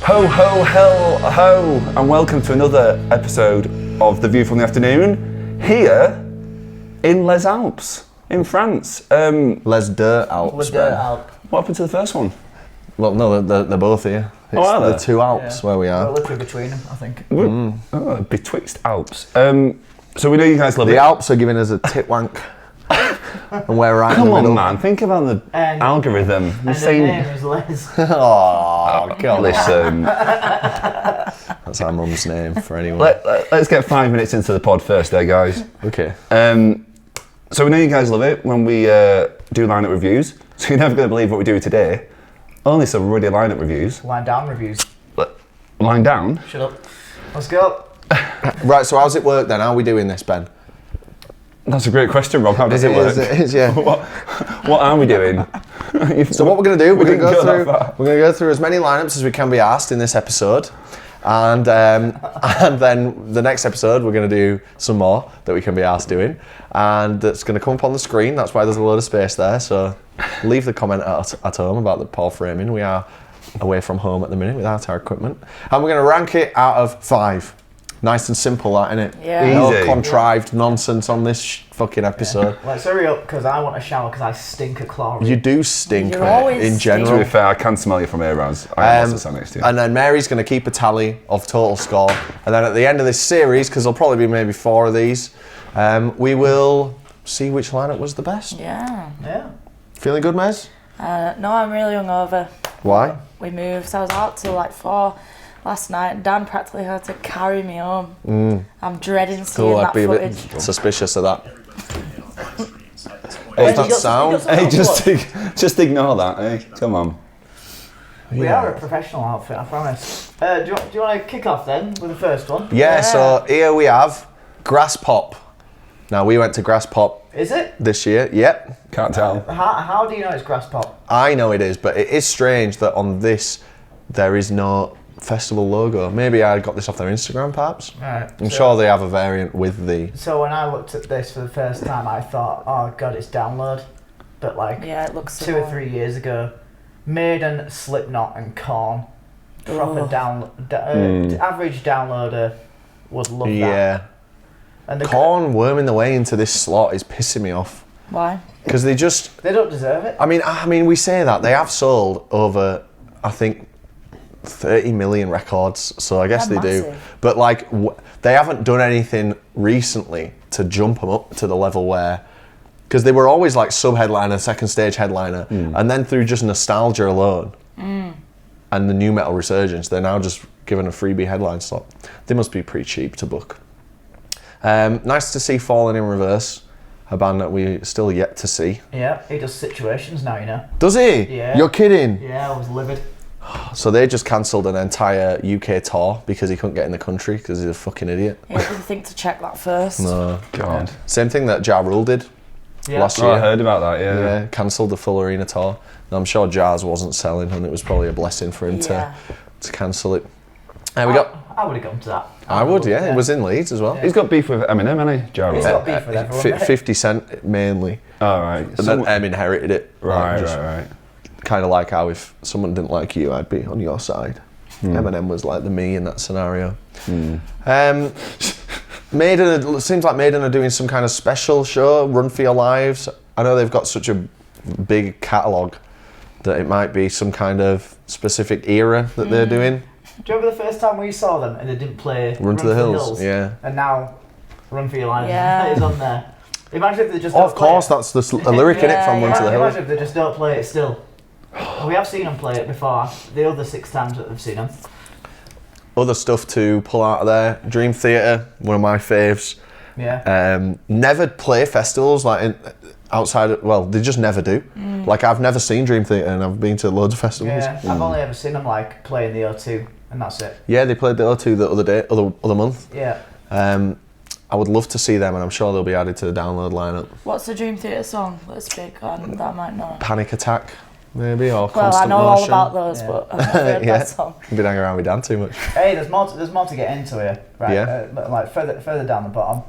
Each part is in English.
Ho, ho, hell, ho, and welcome to another episode of The View from the Afternoon, here in Les Alpes, in France. Les Deux Alpes. What happened to the first one? Well, no, they're both here. It's are the two Alps where we are. We're literally between them, I think. Oh, betwixt Alps. So we know you guys love it. The Alps are giving us a tit wank. And we're right Come in the on, middle. man, think about the algorithm. And the name is Les. Oh, God. Listen, That's our mum's name for anyone. let's get 5 minutes into the pod first there, guys. Okay. So we know you guys love it when we do lineup reviews. So you're never going to believe what we do today. Only some really lineup reviews. Line down reviews. Line down? Shut up. Let's go. Right, so how's it work then? How are we doing this, Ben? That's a great question, Rob. How does it work? It is, yeah. What are we doing? So what we're going to do, we're going didn't to go go through as many lineups as we can be asked in this episode. And then the next episode, we're going to do some more that we can be asked doing. And that's going to come up on the screen. That's why there's a load of space there. So leave the comment at home about the poor framing. We are away from home at the minute without our equipment. And we're going to rank it out of 5. Nice and simple, that, innit? Yeah. No Easy. contrived nonsense on this fucking episode. Let's hurry up, because I want a shower, because I stink of chlorine. You do stink, You mate, always in stink. general. To be fair, I can smell you from here, Raz. I have lots of sand next to you. And then Mary's going to keep a tally of total score. And then at the end of this series, because there'll probably be maybe 4 of these, we will see which lineup was the best. Yeah. Yeah. Feeling good, Mez? No, I'm really hungover. Why? We moved, so I was out till like 4 last night. Dan practically had to carry me home. I'm dreading seeing Cool, I'd that be a footage. bit suspicious of that. Hey, What's that sound? Hey, just ignore that, eh? Come on. We are a professional outfit, I promise. Do you want to kick off then with the first one? Yeah, so here we have Graspop. Now, we went to Graspop Is it? this year. Yep. Can't tell. How do you know it's Graspop? I know it is, but it is strange that on this, there is no festival logo. Maybe I got this off their Instagram, perhaps. Right. I'm sure they have a variant with the... So when I looked at this for the first time, I thought, oh god, it's download. But like Yeah, it looks 2 or 3 years ago, Maiden, Slipknot and Korn, proper average downloader would love that. Yeah. And the Korn worming the way into this slot is pissing me off. Why? Because they don't deserve it. I mean, we say that. They have sold over, I think, 30 million records, so I guess They're they do. massive. But like, they haven't done anything recently to jump them up to the level where, because they were always like sub-headliner, second stage headliner, and then through just nostalgia alone, and the new metal resurgence, they're now just given a freebie headline slot. They must be pretty cheap to book. Nice to see Falling in Reverse, a band that we still yet to see. Yeah, he does Situations now, you know. Does he? Yeah. You're kidding? Yeah, I was livid. So they just cancelled an entire UK tour because he couldn't get in the country because he's a fucking idiot. Yeah, didn't think to check that first. No. God. Same thing that Ja Rule did Yeah. last Oh, I year. heard about that, yeah. Yeah, cancelled the full arena tour. And I'm sure Jazz wasn't selling, and it was probably a blessing for him to cancel it. I would have gone to that. I would, yeah. It was in Leeds as well. He's got beef with Eminem, hasn't he? Jarrell? He's got beef with everyone. 50 Cent mainly. Oh, right. And then Em inherited it. Right. Kind of like how if someone didn't like you, I'd be on your side. Eminem was like the me in that scenario. Maiden, it seems like Maiden are doing some kind of special show, Run for Your Lives. I know they've got such a big catalogue that it might be some kind of specific era that they're doing. Do you remember the first time we saw them and they didn't play Run to the Hills? Yeah. And now Run for Your Lives Yeah. is on there. Imagine if they just Oh, don't of course, play that's a lyric in it from Run to the Hills. Imagine if they just don't play it still. We have seen them play it before, the other 6 times that we've seen them. Other stuff to pull out of there. Dream Theatre, one of my faves. Yeah. Never play festivals like outside of, well, they just never do. Like, I've never seen Dream Theatre and I've been to loads of festivals. Yeah, I've only ever seen them like play in the O2 and that's it. Yeah, they played the O2 the other month. Yeah. I would love to see them, and I'm sure they'll be added to the download lineup. What's the Dream Theatre song that's big on that I might know? Panic Attack, maybe, or Well, Constant I know Motion. all about those, but I've never heard Yeah. that song. You've been hanging around with Dan too much. Hey, there's more to get into here, right? Yeah. Like further down the bottom.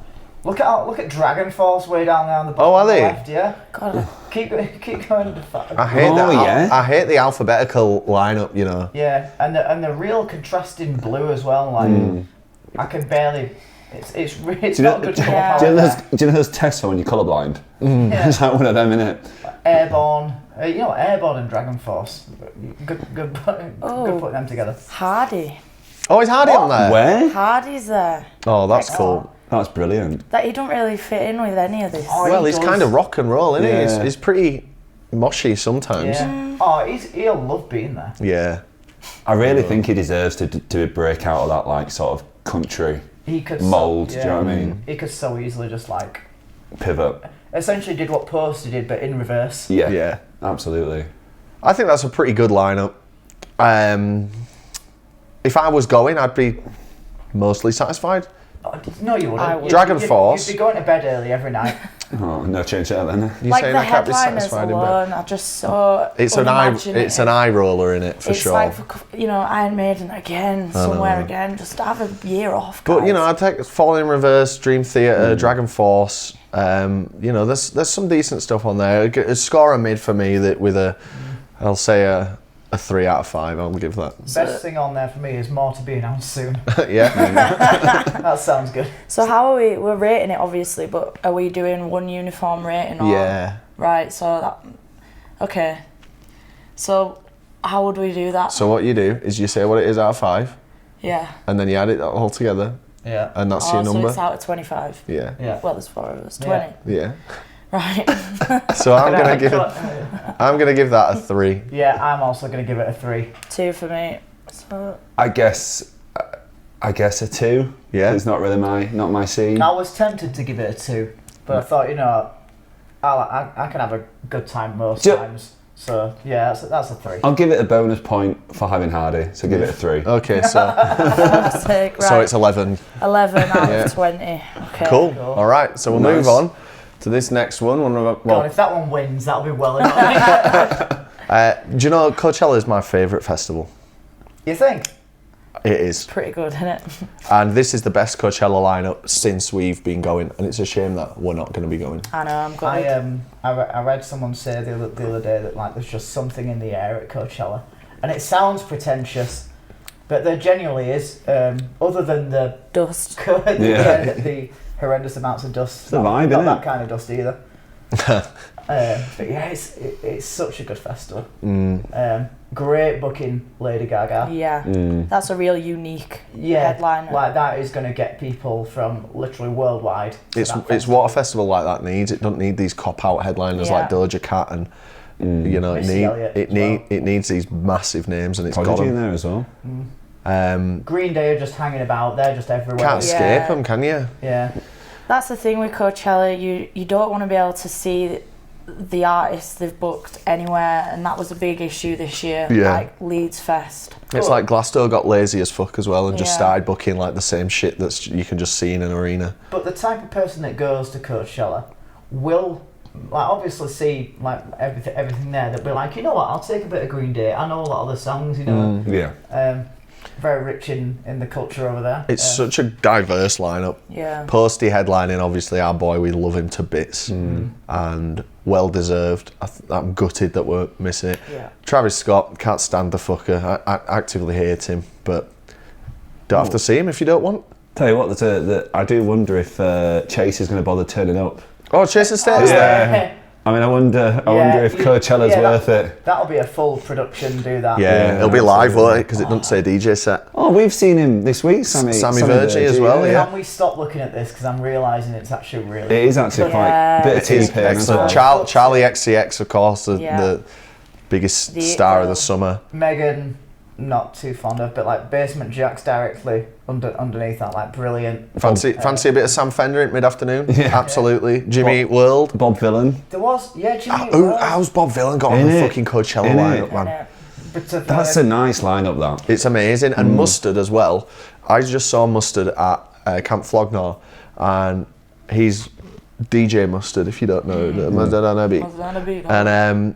Look at Dragon Force way down there on the bottom Oh, are they? left, yeah. God, Keep going to the I hate Oh, yeah. I hate the alphabetical lineup, you know. Yeah, and the real contrasting blue as well. Like I can barely. It's not good colour Yeah. palette. Do you know those tests for when you're colourblind? Yeah. It's like one of them, innit? Airborne. Airborne and Dragon Force. Good putting them together. Hardy. Oh, is Hardy on there? Where? Hardy's there. Oh, that's cool. That's brilliant. That he don't really fit in with any of this. Oh, Well, he he's does. kind of rock and roll, isn't he? Yeah. He's pretty moshy sometimes. Yeah. Oh, he'll love being there. Yeah. I really think he deserves to break out of that like sort of country He could mould. Do you know what I mean? He could so easily just like Pivot. essentially did what Posty did, but in reverse. Yeah. Yeah. Absolutely. I think that's a pretty good lineup. If I was going, I'd be mostly satisfied. Oh, no, you wouldn't. I would. Dragon Force. You'd be going to bed early every night. Oh, no change there then. You Like saying the I can't be headliners satisfied in bed? alone are just so It's an eye roller in it for it's sure. like, Iron Maiden again, somewhere again. Just have a year off, guys. But you know, I'd take Falling in Reverse, Dream Theater, Dragon Force. There's some decent stuff on there. A score a mid for me that with I'll say a 3 out of 5. I'll give that. Best thing on there for me is more to be announced soon. Yeah. That sounds good. So how are we? We're rating it obviously, but are we doing one uniform rating? Or, Yeah. Right. So that. Okay. So how would we do that? So what you do is you say what it is out of 5, Yeah. and then you add it all together, Yeah. and that's Oh, your number. so it's out of 25. Yeah. Yeah. Well, there's 4 of us. 20. Yeah. Right. So I'm gonna give that a 3. Yeah, I'm also going to give it a 3. 2 for me. So I guess a 2. Yeah. It's not really not my scene. I was tempted to give it a 2, but I thought, I can have a good time most times. So yeah, that's a 3. I'll give it a bonus point for having Hardy, so give it a 3. Okay, so fuck's sake, right. so it's 11. 11 out Yeah. of 20. Okay. Cool. All right, so we'll move Nice. on to this next one. God, if that one wins, that'll be well enough. Do you know Coachella is my favourite festival? You think? It is, Pretty good, isn't it? and this is the best Coachella lineup since we've been going, and it's a shame that we're not going to be going. I know, I'm glad. I read someone say the other day that like there's just something in the air at Coachella, and it sounds pretentious, but there genuinely is. Other than the Dust. the horrendous amounts of dust. It's the vibe, not innit? that kind of dust either. But yeah, it's such a good festival. Great booking, Lady Gaga. Yeah. That's a real unique Yeah, headliner. like that is going to get people from literally worldwide. to It's that it's festival. what a festival like that needs. It doesn't need these cop out headliners Yeah. like Doja Cat and Missy Elliott as well. it needs these massive names, and it's got Prodigy in them. there as well. Green Day are just hanging about. They're just everywhere. Can't Yeah. escape them, can you? Yeah. That's the thing with Coachella. You don't want to be able to see the artists they've booked anywhere, and that was a big issue this year. Yeah. Like Leeds Fest. It's like Glasgow got lazy as fuck as well and just Yeah. started booking like the same shit that you can just see in an arena. But the type of person that goes to Coachella will, like, obviously see like everything there. That be like, you know what? I'll take a bit of Green Day. I know a lot of the songs. You know. Yeah. Very rich in the culture over there. It's such a diverse lineup. Yeah. Posty headlining, obviously our boy, we love him to bits, and well deserved. I'm gutted that we're missing it. Yeah. Travis Scott, can't stand the fucker. I actively hate him, but don't have to see him if you don't want. Tell you what, I do wonder if Chase is going to bother turning up. Oh, Chase and Status. Yeah. I mean, I wonder if Coachella's worth it. That'll be a full production. Do that. Yeah, it'll be live, won't it? Because it doesn't say DJ set. Oh, we've seen him this week, Sammy Virgie as well, yeah. Can we stop looking at this because I'm realising it's actually really. It is actually quite Yeah. a bit of It is T-Pain as well. excellent. Charlie XCX, of course, Yeah. the biggest The- star of the summer. Megan, not too fond of, but like Basement Jaxx directly underneath that, like brilliant. Fancy a bit of Sam Fender at mid-afternoon? Yeah. Absolutely. Jimmy Eat World. Bob Vylan. There was, Jimmy. How's Bob Vylan got on the Innit? fucking Coachella Innit? lineup, man? Yeah. But That's a nice lineup, that. It's amazing. And Mustard as well. I just saw Mustard at Camp Flognor, and he's DJ Mustard, if you don't know. Mustard on a beat. And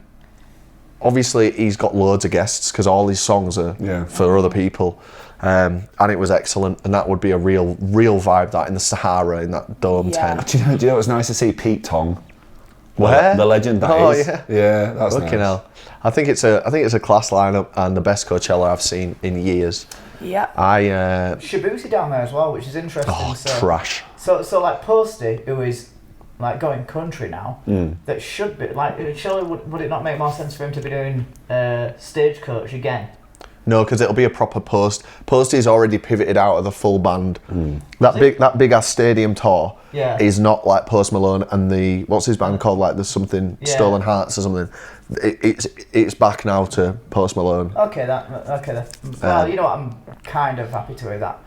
obviously he's got loads of guests because all his songs are for other people. And it was excellent, and that would be a real vibe, that in the Sahara, in that dome tent. Do you know it was nice to see Pete Tong? Where? The legend that is. Yeah, that's Fucking nice. hell. I think it's a class lineup and the best Coachella I've seen in years. Yeah. Shibuya down there as well, which is interesting. Oh, so, trash. So like Posty, who is like going country now, that should be like, surely would it not make more sense for him to be doing Stagecoach again? No, because it'll be a proper post. Posty's already pivoted out of the full band. That big ass stadium tour is not like Post Malone and the what's his band called? Like there's something Stolen Hearts or something. It's back now to Post Malone. Okay. Well, you know what? I'm kind of happy to hear that.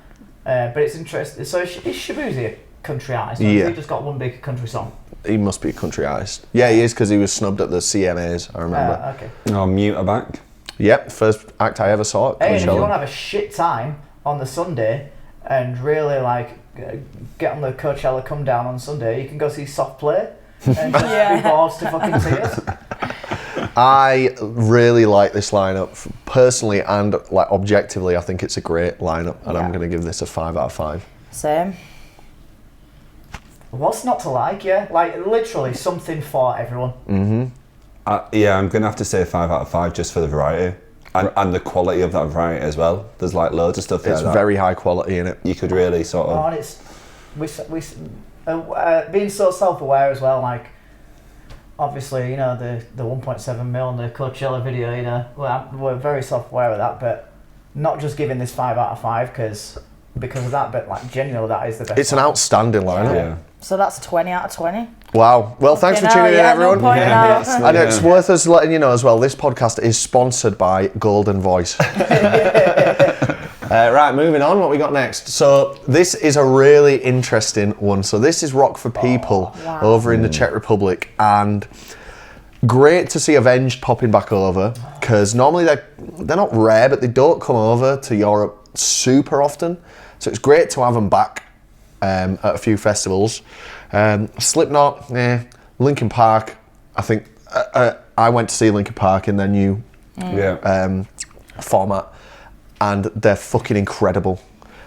But it's interesting. So is Shibuya a country artist? Or has he just got one big country song? He must be a country artist. Yeah, he is because he was snubbed at the CMAs. I remember. Okay. Oh, Mute are back. Yep, first act I ever saw at Hey, and if you Coachella. want to have a shit time on the Sunday and really like get on the Coachella come down on Sunday, you can go see Soft Play and just be balls to fucking tears. I really like this lineup personally and like objectively. I think it's a great lineup, and I'm going to give this a 5 out of 5. Same. What's not to like? Yeah, like literally something for everyone. I'm going to have to say 5 out of 5 just for the variety. And the quality of that variety as well. There's like loads of stuff there. It's very high quality in it. You could really sort of... Oh, and it's being so self-aware as well. Like, obviously, you know, the 1.7 mil in the Coachella video. You know, we're very self-aware of that, but not just giving this 5 out of 5 because of that, but like genuinely, that is the best. It's an outstanding lineup. Yeah. So that's 20 out of 20. Wow. Well, thanks for tuning in, everyone. And it's worth us letting you know as well, this podcast is sponsored by Golden Voice. Right, moving on. What we got next? So this is a really interesting one. So this is Rock for People over in the Czech Republic, and great to see Avenged popping back over because normally they're not rare, but they don't come over to Europe super often. So it's great to have them back at a few festivals. Slipknot, Linkin Park. I think I went to see Linkin Park in their new format, and they're fucking incredible.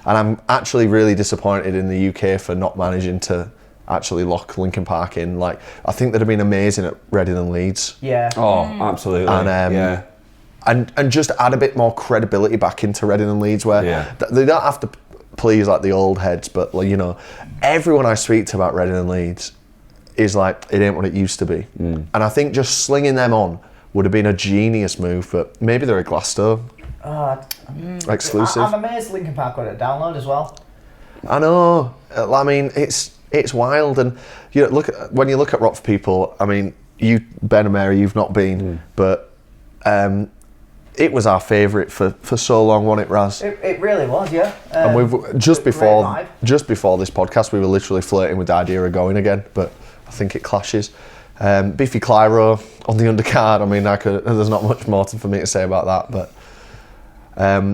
And I'm actually really disappointed in the UK for not managing to actually lock Linkin Park in. Like, I think they'd have been amazing at Reading and Leeds. Yeah. Oh, absolutely. And and just add a bit more credibility back into Reading and Leeds, where they don't have to please like the old heads, but like, you know, everyone I speak to about Reading and Leeds is like, it ain't what it used to be. And I think just slinging them on would have been a genius move, but maybe they're a Glasgow exclusive. I'm amazed Linkin Park got a download as well. I know. I mean, it's wild, and you know, when you look at Rock for People. I mean, you, Ben and Mary, you've not been, but it was our favourite for so long, wasn't it, Raz? It really was, yeah. And we've just before this podcast, we were literally flirting with the idea of going again, but I think it clashes. Biffy Clyro on the undercard. I mean, there's not much more for me to say about that, but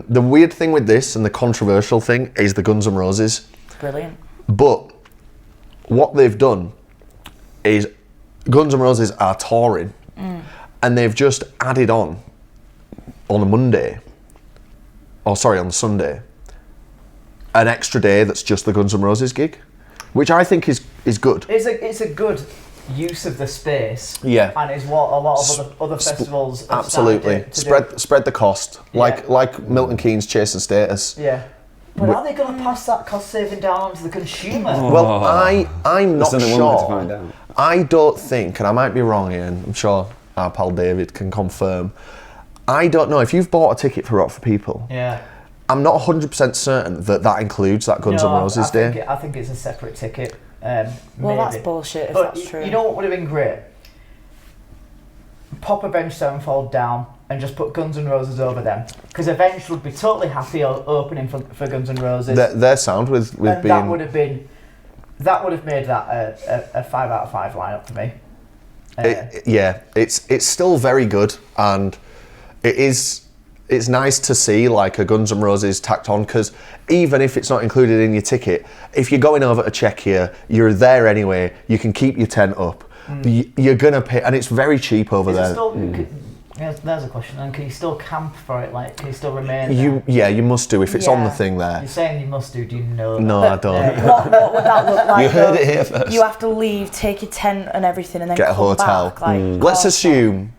the weird thing with this and the controversial thing is the Guns N' Roses. Brilliant. But what they've done is Guns N' Roses are touring, and they've just added on a Monday, on the Sunday, an extra day that's just the Guns N' Roses gig, which I think is good. It's a good use of the space. Yeah. And is what a lot of other festivals have absolutely started to do. spread the cost, like Milton Keynes Chasing Status. Yeah. But are they going to pass that cost saving down onto the consumer? Well, I'm not There's only one way to find sure. out. I don't think, and I might be wrong here, and I'm sure our pal David can confirm. I don't know if you've bought a ticket for Rock for People. Yeah. I'm not 100% certain that includes that Guns N' Roses day. I think it's a separate ticket. Well, maybe. that's bullshit if But that's true. You know what would have been great? Pop Avenged Sevenfold down and just put Guns N' Roses over them, because Avenged would be totally happy opening for Guns N' Roses. Their sound with and being that would have made that a 5 out of 5 lineup for me. It's still very good, and it's nice to see like a Guns N' Roses tacked on, because even if it's not included in your ticket, if you're going over to Czechia, you're there anyway, you can keep your tent up. You're gonna pay, and it's very cheap over there. There's a question. And can you still camp for it? Like, can you still remain Yeah, you must do if it's on the Yeah. thing there. You're saying you must do you know No, that? I don't. What would that look like? You heard though? it here first. You have to leave, take your tent and everything, and then Get a come hotel. back. Like, Let's oh, assume,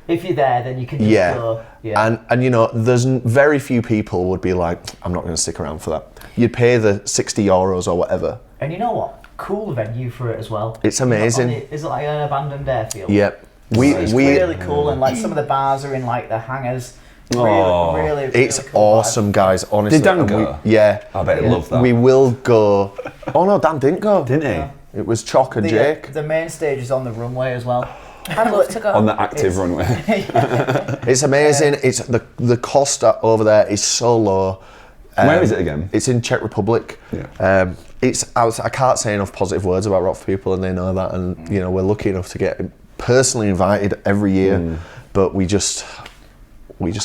If you're there, then you can just yeah. go. Yeah. And you know, there's very few people would be like, I'm not going to stick around for that. You'd pay the €60 or whatever. And you know what? Cool venue for it as well. It's amazing. Is it like an abandoned airfield? Yep. It's really cool, and like some of the bars are in like the hangars. Oh. Really It's cool awesome, guys. Honestly. Did Dan And go? Yeah. I bet he'd love that. We will go. Oh no, Dan didn't go. Didn't he? Yeah. It was Chalk and Jake. The main stage is on the runway as well. I'd love to go. On the active runway. It's amazing. It's the cost over there is so low. Where is it again? It's in Czech Republic. Yeah. I can't say enough positive words about Rock for People, and they know that. And you know, we're lucky enough to get personally invited every year, but we just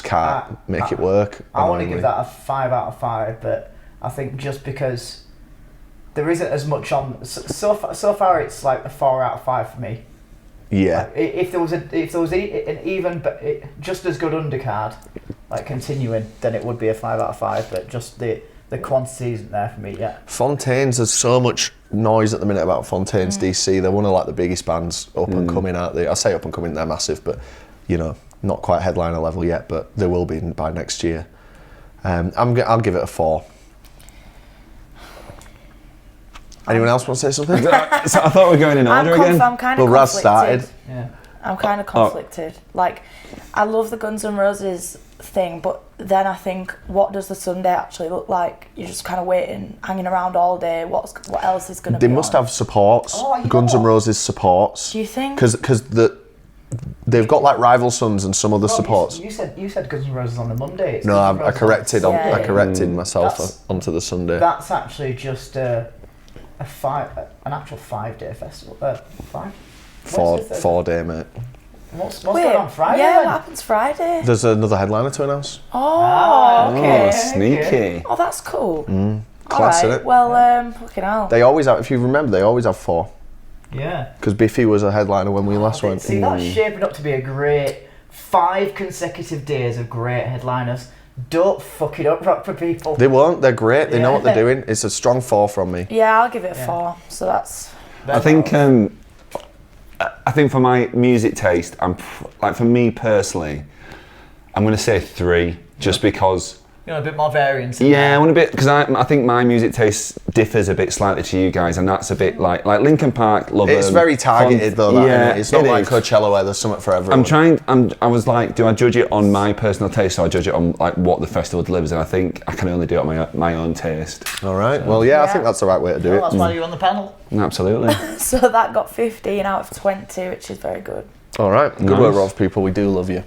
can't make it work. I want to annoyingly. give that a 5 out of 5, but I think just because there isn't as much on so far, it's like a 4 out of 5 for me. Yeah. If there was an even but just as good undercard, like continuing, then it would be a 5 out of 5. But just the quantity isn't there for me yet. Fontaines, there's so much noise at the minute about Fontaines DC. They're one of like the biggest bands up and coming, aren't they? I say up and coming, they're massive, but you know, not quite headliner level yet, but they will be by next year. I'll give it a 4. Anyone else want to say something? So I thought we were going in order again. I'm kind of Well, Raz conflicted. started. Yeah. I'm kind of conflicted. Like, I love the Guns N' Roses thing, but then I think, what does the Sunday actually look like? You're just kind of waiting, hanging around all day. What else is going to be They must on? have supports. Oh, you know Guns N' what? Roses supports. Do you think? Because they've got like Rival Sons and some other No, supports. You said Guns N' Roses on the Monday. It's No, Guns N' I Roses corrected. on the Yeah. I corrected That's- myself onto the Sunday. That's actually just an actual 5-day festival. 5. Four day, mate. What's going on Friday? Yeah, then? what happens Friday? There's another headliner to announce. Oh, okay. Oh, sneaky. Oh, that's cool. Class, All right. innit? Well, fucking hell. They always have. If you remember, they always have 4. Yeah. Because Biffy was a headliner when we last went. See, that's shaping up to be a great 5 consecutive days of great headliners. Don't fuck it up, Rock for People. They won't. They're great. They know what they're Yeah. doing. It's a strong 4 from me. Yeah, I'll give it a Yeah. 4. So that's... I think for my music taste, like for me personally, I'm going to say 3, just because. You know, a bit more variance. Yeah, I want a bit, because I think my music taste differs a bit slightly to you guys, and that's a bit like Linkin Park, love It's them, very targeted though. That, yeah, innit? It's not it like is. Coachella where there's something for everyone. I was like, do I judge it on my personal taste, or I judge it on like what the festival delivers? And I think I can only do it on my own taste. All right. Well, yeah, I Yeah. think that's the right way to do Well, it. that's why you're on the panel. Absolutely. So that got 15 out of 20, which is very good. All right. Good Nice. work, Rob. People, we do love you.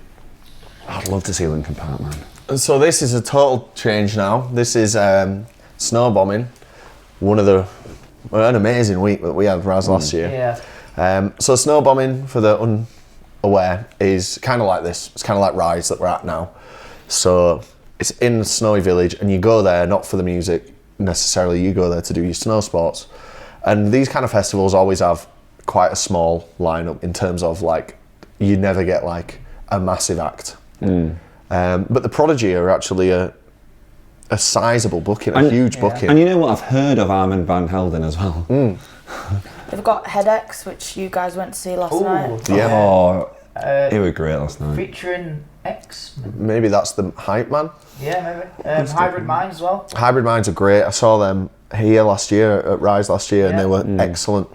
I'd love to see Linkin Park, man. So this is a total change now. This is Snowbombing. An amazing week that we had Raz last year. Yeah. So Snowbombing, for the unaware, is kind of like this. It's kind of like Rise that we're at now. So it's in a snowy village, and you go there not for the music necessarily. You go there to do your snow sports. And these kind of festivals always have quite a small lineup in terms of like, you never get like a massive act. But the Prodigy are actually a sizable booking, a huge booking. And you know what? I've heard of Armand Van Helden as well. They've got Headaches, which you guys went to see last night. Yeah. Oh, it was great last night. Featuring X. Maybe that's the hype man. Yeah, maybe. Hybrid Mind as well. Hybrid Minds are great. I saw them here last year at Rise last year, and they were excellent.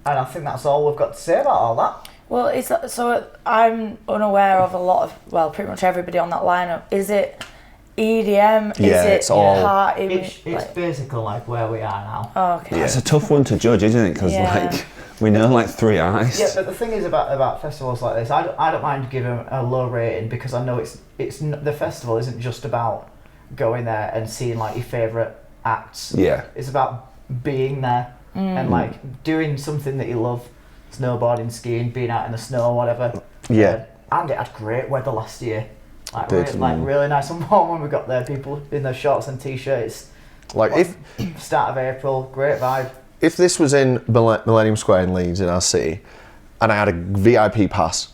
And I think that's all we've got to say about all that. Well, so I'm unaware of a lot of, well, pretty much everybody on that lineup. Is it EDM? Yeah, Is it it's all- party? It's like, basically like where we are now. oh, okay. It's a tough one to judge, isn't it? Because Yeah. like we know like 3 artists. Yeah, but the thing is about festivals like this, I don't mind giving a low rating because I know the festival isn't just about going there and seeing like your favourite acts. Yeah. It's about being there and like doing something that you love, snowboarding, skiing, being out in the snow, whatever. Yeah. And it had great weather last year. Like, Did. really nice and warm when we got there. People in their shorts and t-shirts. Like if Start of April, great vibe. if this was in Millennium Square in Leeds in our city, and I had a VIP pass,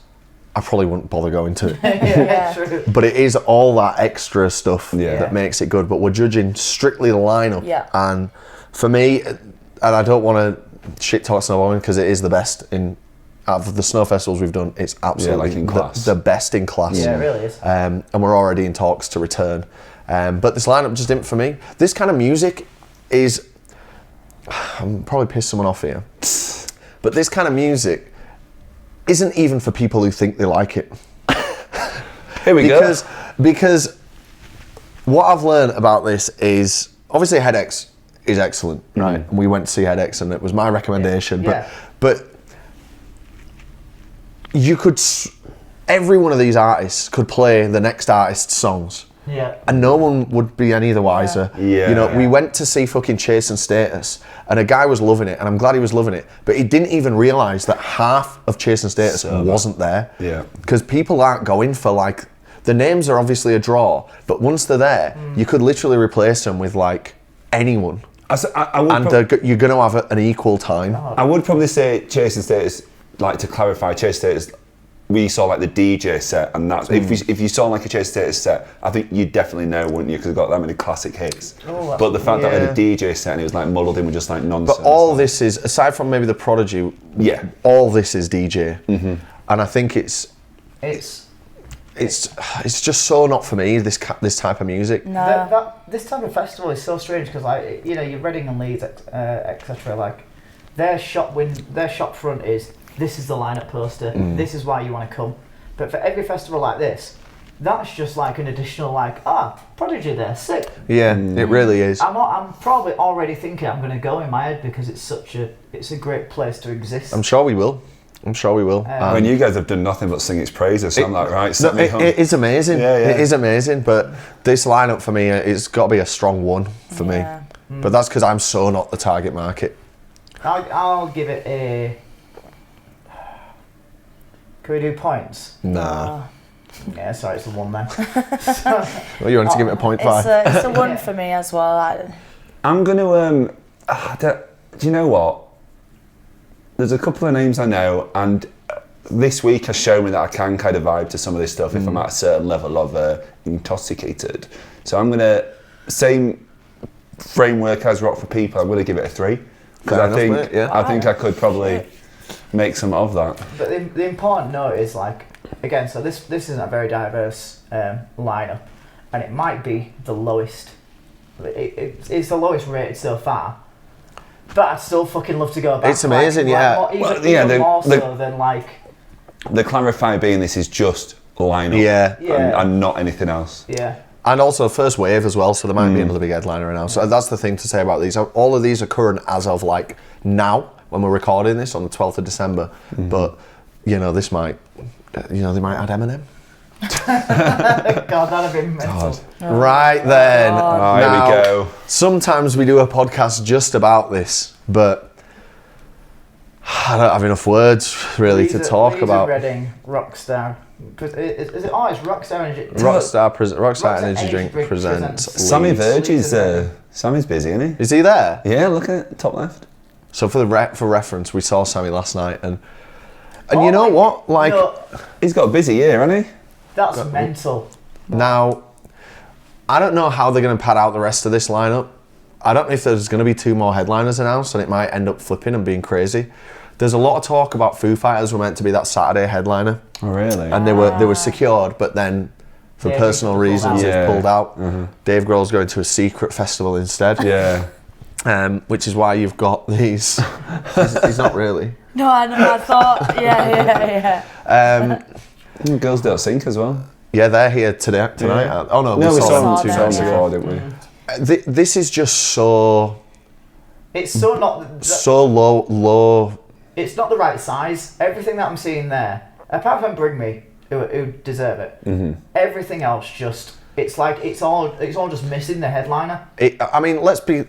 I probably wouldn't bother going to it. Yeah, true. But it is all that extra stuff Yeah. that makes it good. But we're judging strictly the lineup. Yeah. And for me, and I don't want to shit talk Snowbombing because it is the best out of the snow festivals we've done. It's absolutely like in class. the best in class. Yeah, it really is. And we're already in talks to return. But this lineup just didn't for me. This kind of music is, I'm probably pissed someone off here, but this kind of music isn't even for people who think they like it. Here we go. Because what I've learned about this is, obviously HeadX is excellent, right? And we went to see HeadX and it was my recommendation. Yeah. But you could, every one of these artists could play the next artist's songs. Yeah. And no one would be any the wiser. Yeah. You know, we went to see fucking Chase and Status, and a guy was loving it, and I'm glad he was loving it, but he didn't even realise that half of Chase and Status wasn't there. Yeah. Because people aren't going for, like, the names are obviously a draw, but once they're there, you could literally replace them with, like, anyone. I would And you're going to have an equal time. I would probably say Chase and Status, like to clarify, Chase Status, we saw like the DJ set, and that's if you saw like a Chase Status set, I think you'd definitely know, wouldn't you? Because we've got that many classic hits. Oh, but the fact that we had a yeah. DJ set and it was like muddled in with just like nonsense. But all this is, aside from maybe the Prodigy, Yeah. all this is DJ. And I think it's just so not for me, this type of music. No. This type of festival is so strange because, like, you know, your Reading and Leeds, etc. Like, their shop front is, this is the lineup poster. This is why you want to come. But for every festival like this, that's just like an additional, like, Prodigy there, sick. Yeah, it really is. I'm probably already thinking I'm going to go in my head because it's a great place to exist. I'm sure we will. When you guys have done nothing but sing its praises, so I'm like, right, set me home. It is amazing. Yeah. It is amazing, but this lineup for me, it's got to be a strong one for me. But that's because I'm so not the target market. I'll give it a... Can we do points? Nah. Yeah, sorry, it's a 1 then. Well, you wanted to give it a 0.5? It's a 1 for me as well. I'm going to, do you know what? There's a couple of names I know, and this week has shown me that I can kind of vibe to some of this stuff if I'm at a certain level of intoxicated. So I'm going to, same framework as Rock for People, I'm going to give it a 3. Because I think I could probably make some of that. But the important note is, like, again, so this isn't a very diverse lineup, and it might be the lowest. It's the lowest rated so far. But I'd still fucking love to go back. It's amazing, yeah. Even more so than, like... The clarify being this is just lineup. Yeah. And not anything else. Yeah. And also first wave as well, so there might be another big headliner now. So that's the thing to say about these. All of these are current as of, like, now, when we're recording this on the 12th of December. But, you know, this might, they might add Eminem. God, that'd be mental. Right then. Oh, here Now, we go. sometimes we do a podcast just about this, but I don't have enough words really to talk about. Reading Rockstar. Is it? Oh, it's Rockstar Energy. Rockstar Energy Drink presents Sammy Leeds. Verge's, Sammy's busy, isn't Is he there? he? Yeah, look at top left. So for reference, we saw Sammy last night, and you know what? Like, No, He's got a busy year, hasn't he? that's mental. now, I don't know how they're going to pad out the rest of this lineup. I don't know if there's going to be 2 more headliners announced, and it might end up flipping and being crazy. There's a lot of talk about Foo Fighters were meant to be that Saturday headliner, Oh, really? and they were secured, but then for Yeah, personal they pulled reasons out. they've Yeah. pulled out. Dave Grohl's going to a secret festival instead. Yeah. Which is why you've got these. He's not really. No, I thought, yeah. Girls Don't Sink as well. Yeah, they're here tonight. Yeah. Oh no, We we saw saw them them 2 2 times times ago. before, didn't we? This is just so It's so not. low. It's not the right size. Everything that I'm seeing there, apart from Bring Me, who deserve it, everything else just. It's like it's all just missing the headliner. I mean, let's be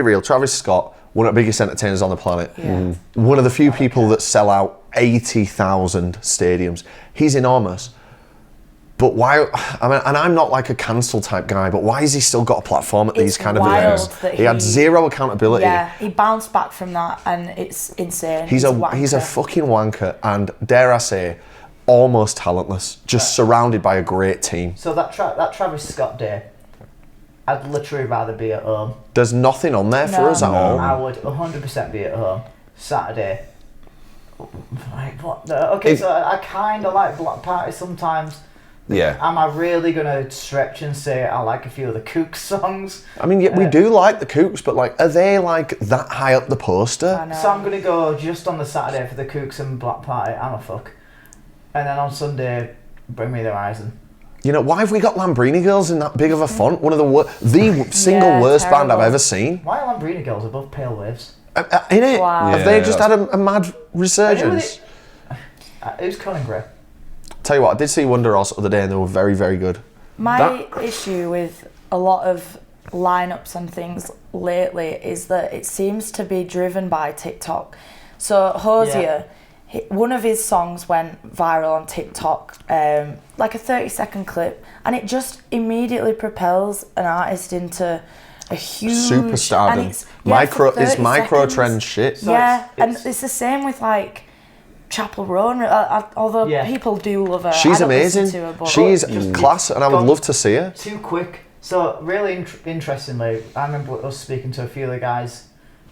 real. Travis Scott, one of the biggest entertainers on the planet. Yeah. One of the few people that sell out 80,000 stadiums. He's enormous. But why? I mean, and I'm not like a cancel type guy, but why has he still got a platform at these It's kind of wild events? that He had zero accountability. Yeah, he bounced back from that, and it's insane. He's a wanker. fucking wanker, and dare I say, almost talentless, just surrounded by a great team. So that Travis Scott day, I'd literally rather be at home. There's nothing on there for us at all. I would 100% be at home. Saturday. Like, what the... Okay, so I kind of like Block Party sometimes. Yeah. Am I really going to stretch and say I like a few of the Kooks songs? I mean, yeah, we do like the Kooks, but like, are they like that high up the poster? I know. So I'm going to go just on the Saturday for the Kooks and Block Party. I'm a fuck. And then on Sunday, Bring Me the Horizon. You know, why have we got Lambrini Girls in that big of a font? One of the single worst band I've ever seen. Why are Lambrini Girls above Pale Waves? In it? Wow. Have they just had a mad resurgence? Who's Colin Gray? Tell you what, I did see Wonder House the other day and they were very, very good. My issue with a lot of lineups and things lately is that it seems to be driven by TikTok. So Hosier, one of his songs went viral on TikTok, like a 30-second clip, and it just immediately propels an artist into a huge superstardom. It's Micro trend shit. So yeah, and it's the same with like Chapel Roan. Although people do love her, she's I don't listen amazing. to her, but She's class, and I would love to see her. Too quick. So really interestingly, I remember us speaking to a few of the guys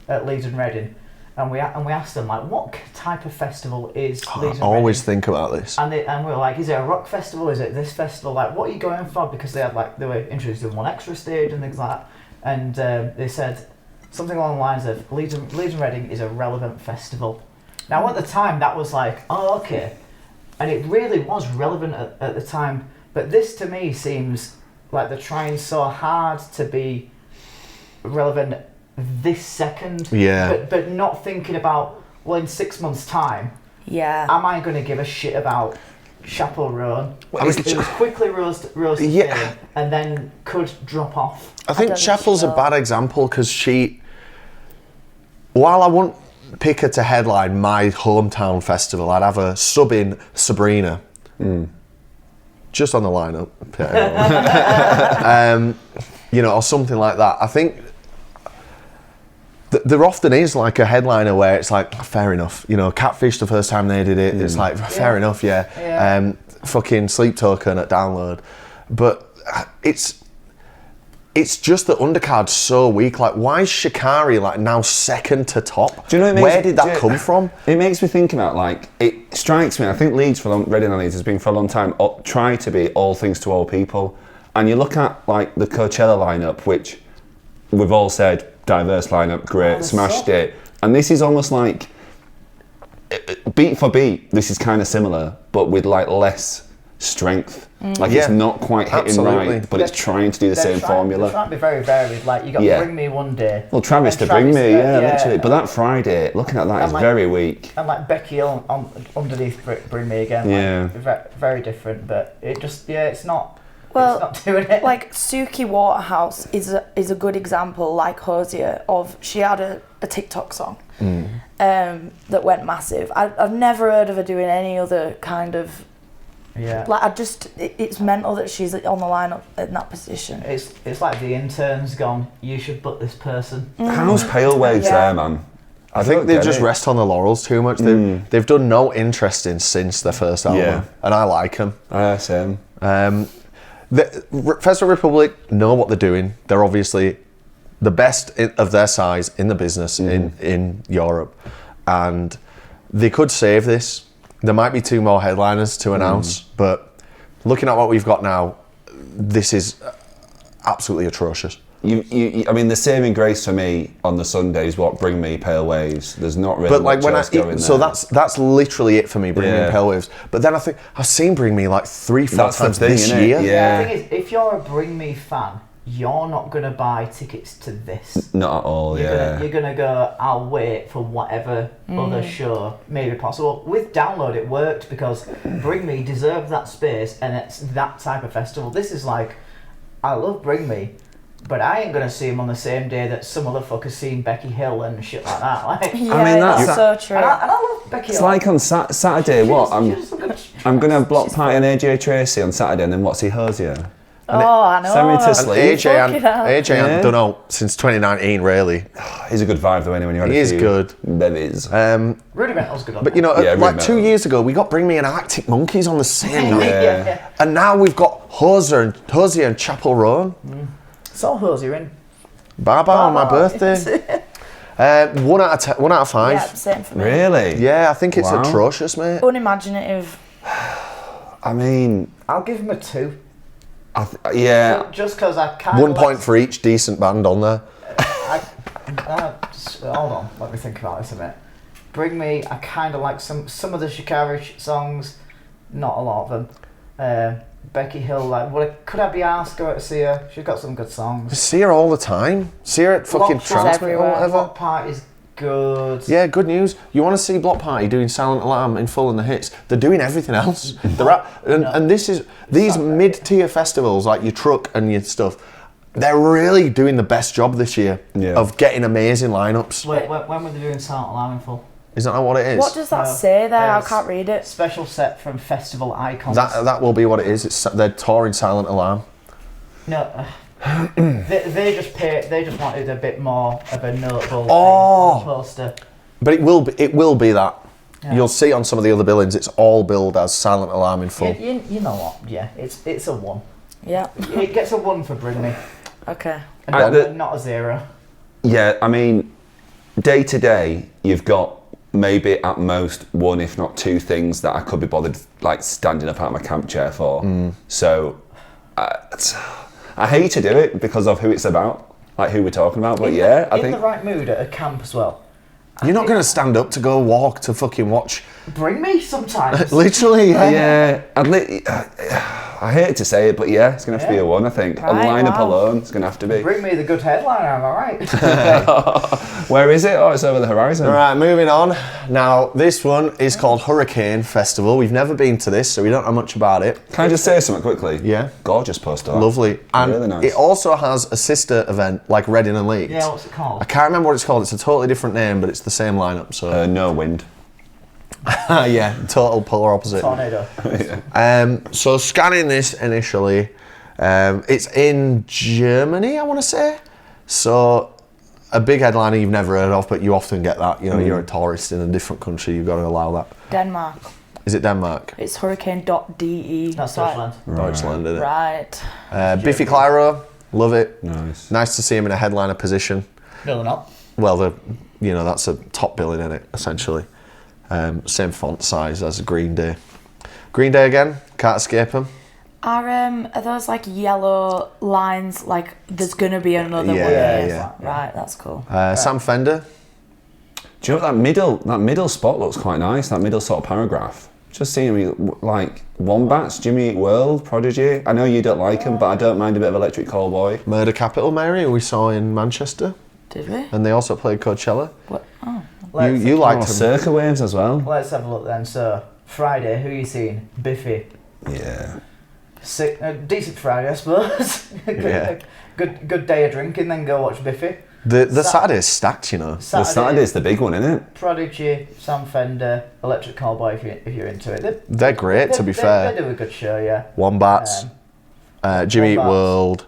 at Leeds and Reading, and we asked them like, what type of festival is Leeds and I always Reading? think about this. And we were like, is it a rock festival? Is it this festival? Like, what are you going for? Because they were introduced in one extra stage and things like that. And they said something along the lines of Leeds and Reading is a relevant festival. Now at the time that was like, oh okay, and it really was relevant at the time. But this to me seems like they're trying so hard to be relevant this second. Yeah. But not thinking about, well, in 6 months' time, yeah, am I going to give a shit about Chapel Roan? Well, It was quickly rose Yeah. and then could drop off. I think don't Chapel's think a so. bad example because while I wouldn't pick her to headline my hometown festival, I'd have her sub in Sabrina. Just on the lineup. You know, or something like that. I think there often is like a headliner where it's like, fair enough. You know, Catfish the first time they did it, it's like, fair enough, yeah. Fucking Sleep Token at Download. But it's just the undercard's so weak. Like, why is Shikari like now second to top? Do you know what it Where did that come from? It makes me think about like, it strikes me, I think Leeds Reading and Leeds has been for a long time, try to be all things to all people. And you look at like the Coachella lineup, which we've all said, diverse lineup, great, smashed it. And this is almost like, beat for beat, this is kind of similar, but with like less strength. Like it's not quite hitting right, but it's trying to do the same formula. They're trying to be very varied. Like you got Bring Me one day. Well, Travis to Bring Me, literally. But that Friday, looking at that is like, very weak. And like Becky Hill underneath Bring Me again. Like, very different, but it just it's not. Well, it's not doing it. like Suki Waterhouse is a good example, like Hosier, of she had a TikTok song that went massive. I've never heard of her doing any other kind of. Yeah. Like it's mental that she's on the lineup in that position. It's like the intern's gone, you should book this person. How's Pale Waves there, man? I think they just rest on the laurels too much. They've done no interesting since their first album, and I like them. Same. The Festival Republic know what they're doing. They're obviously the best of their size in the business in Europe, and they could save this. There might be 2 more headliners to announce, but looking at what we've got now, this is absolutely atrocious. I mean, the saving grace for me on the Sunday is what Bring Me, Pale Waves. There's not really. But like much else going so there. that's literally it for me. Bring Me, Pale Waves. But then I think I've seen Bring Me like 3-4 times this year. Yeah. The thing is, if you're a Bring Me fan, you're not gonna buy tickets to this. Not at all. You're gonna go, I'll wait for whatever other show may be possible. With Download, it worked because Bring Me deserved that space, and it's that type of festival. This is like, I love Bring Me, but I ain't gonna see him on the same day that some other fucker's seen Becky Hill and shit like that. Like, Yeah, I mean, that's so true. and I love Becky Hill. It's like on Saturday. What I'm gonna have Block Party and AJ Tracy on Saturday, and then what's he Hosier? Oh, I know. Send me to And sleep. AJ Yeah. hadn't done out since 2019, really. He's a good vibe though, anyway. He is good. Bevies. Rudimental's good on But you know, Yeah, like Rudimental. 2 years ago, we got Bring Me an Arctic Monkeys on the same night. Yeah. And now we've got Hosier and Chapel Roan. Saw Hosier in. Baba on my birthday. 1 out of 5. Yeah, same for me. Really? Yeah, I think it's Wow. atrocious, mate. Unimaginative. I mean, I'll give him a 2. yeah. Just because I can't. 1 point for each decent band on there. Hold on, let me think about this a minute. Bring Me, I kind of like some of the Shikari songs, not a lot of them. Becky Hill, like, could I be asked go out to see her? She's got some good songs. See her all the time. See her at fucking Block Party- Transmit or whatever. Block Party's good. Yeah, good news. You want to see Block Party doing Silent Alarm in full in the hits? They're doing everything else. And these mid-tier festivals like your Truck and your stuff, they're really doing the best job this year of getting amazing lineups. Wait, when were they doing Silent Alarm in full? Isn't that what it is? What does that say there? I can't read it. Special set from Festival Icons. That will be what it is. They're touring Silent Alarm. No, they just wanted a bit more of a notable thing Oh. on the poster. But it will be that. Yeah. You'll see on some of the other billings, it's all billed as Silent Alarm in full. You know what? Yeah, it's a 1. Yeah. It gets a 1 for Bring Me, Okay. and not a 0. Yeah, I mean, day to day, you've got maybe at most 1, if not 2 things that I could be bothered like standing up out of my camp chair for. So I hate to do it because of who it's about, like who we're talking about. But I think the right mood at a camp as well. You're not going to stand up to go walk to fucking watch. Bring Me sometimes. Literally, yeah. I hate to say it, but it's going to have to be a 1. I think Right, a lineup wow. alone, it's going to have to be. Bring Me the good headliner. Am I right? Where is it? Oh, it's over the horizon. All right, moving on. Now, this one is called Hurricane Festival. We've never been to this, so we don't know much about it. Can I just say something quickly? Yeah. Gorgeous poster. Lovely. And Really nice. it also has a sister event like Reading and Leeds. Yeah, what's it called? I can't remember what it's called. It's a totally different name, but it's the same lineup. So No wind. yeah, total polar opposite. Tornado. So scanning this initially, it's in Germany, I want to say. So a big headliner you've never heard of, but you often get that. You know, you're a tourist in a different country, you've got to allow that. Denmark. Is it Denmark? It's hurricane.de. That's So I- Deutschland. Deutschland, isn't it? Right. Biffy Clyro, love it. Nice. Nice to see him in a headliner position. No, they're not. Well, that's a top billing in it, essentially. Same font size as Green Day. Green Day again, can't escape them. Are those like yellow lines like there's gonna be another one? Yeah, here? yeah. Right, that's cool. Sam Fender, Do you know what, that middle spot looks quite nice, that middle sort of paragraph. Just seeing me like Wombats, Jimmy Eat World, Prodigy. I know you don't like them, but I don't mind a bit of Electric Callboy. Murder Capital Mary, who we saw in Manchester, Did we? and they also played Coachella. What? Oh. You liked Oh, them. Circa Waves as well. Let's have a look then. So Friday, who are you seeing? Biffy. Yeah. Decent Friday, I suppose. Yeah. Good day of drinking, then go watch Biffy. The Saturday's stacked, you know. The Saturday's the big one, isn't it? Prodigy, Sam Fender, Electric Callboy if you're into it. They're great, to be fair. They do a good show, yeah. Wombats, Jimmy Eat Wombats. World.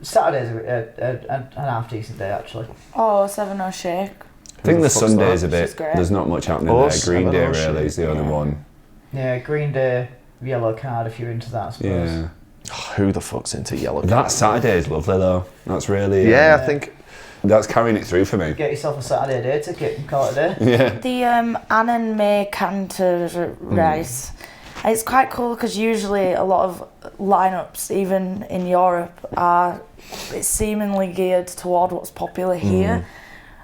Saturday's an half decent day actually. Oh, 7 Shake. I think the the fuck's Sunday's that? a bit, She's great. there's not much happening Oh, there. Green Day 7 really is the only Yeah. one. Yeah, Green Day, Yellow Card if you're into that, I suppose. Yeah. Who the fuck's into Yellow? That Saturday is lovely though. That's really... Yeah, I think. That's carrying it through for me. Get yourself a Saturday day ticket and call it a day. Yeah. The Annan May Canter Rice. It's quite cool because usually a lot of lineups, even in Europe, are it's seemingly geared toward what's popular here.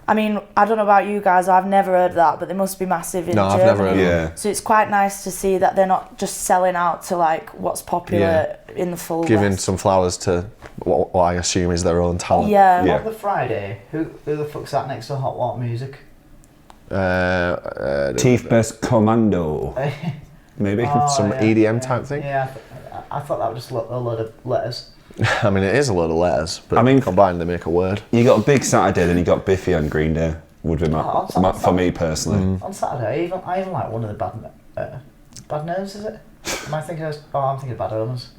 I mean, I don't know about you guys, I've never heard that, but they must be massive in No, Germany. I've never heard Yeah. So it's quite nice to see that they're not just selling out to like what's popular in the full Giving West. some flowers to what I assume is their own talent. Yeah. Yeah. On the Friday, who the fuck's that next to Hot Water Music? Teeth Best Commando. Maybe. Some EDM type thing? Yeah, I thought that was just a load of letters. I mean, it is a lot of letters, but I mean- combined they make a word. You got a big Saturday, then you got Biffy and Green Day. Would be Oh, for me personally. On Saturday, I even like one of the Bad Nerves, is it? Am I thinking of... Oh, I'm thinking of Bad Omens.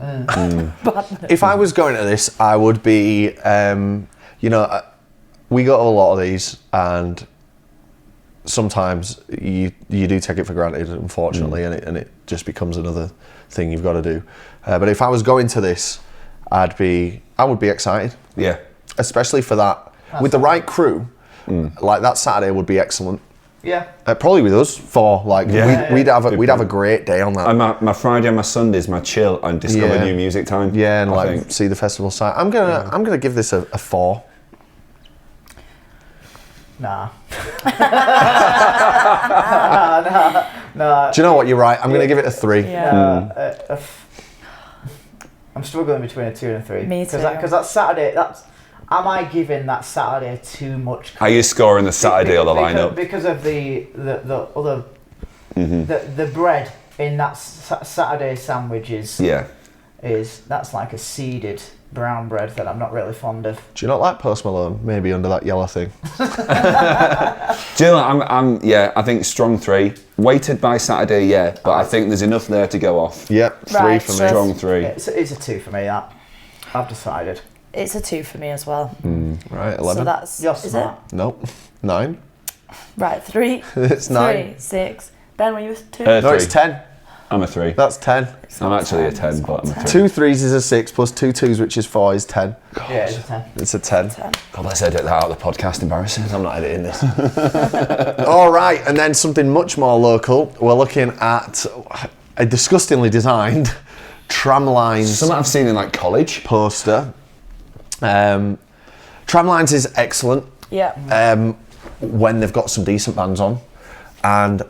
If I was going to this, I would be, we go to a lot of these, and sometimes you do take it for granted, unfortunately, and it just becomes another thing you've got to do. But if I was going to this, I would be excited. Yeah. Especially for that. With the right crew, like that Saturday would be excellent. Yeah. Probably with us four, we'd have a great day on that. And my Friday and my Sunday's my chill and discover new music time. Yeah, and see the festival side. I'm gonna give this a 4. Nah. No. Do you know what? You're right. I'm gonna give it a 3. Yeah. I'm struggling between a 2 and a 3. Me too. Because that Saturday, am I giving that Saturday too much? Are you scoring the Saturday or the lineup? Because of the other the bread in that Saturday sandwich that's like a seeded brown bread that I'm not really fond of. Do you not like Post Malone? Maybe under that yellow thing. Do you know, I think strong 3. Weighted by Saturday, but I think there's enough there to go off. Yep, 3 Right, for me. so- Strong 3. It's a 2 for me, that. I've decided. It's a 2 for me as well. Right, 11. So that's... You're is smart. Nope. 9. it? Right, 3. It's 9. 3, 6. Ben, were you 2? No, 3. it's 10. I'm a 3. That's 10. I'm actually a 10, but I'm a 3. 2 3s is a 6 plus 2 2s, which is 4, is 10. Yeah, it's a 10. It's a 10. 10. God, let's edit that out of the podcast. Embarrassing. I'm not editing this. All right, and then something much more local. We're looking at a disgustingly designed Tramlines Something I've seen in like college. poster. Tramlines is excellent. Yeah. When they've got some decent bands on, and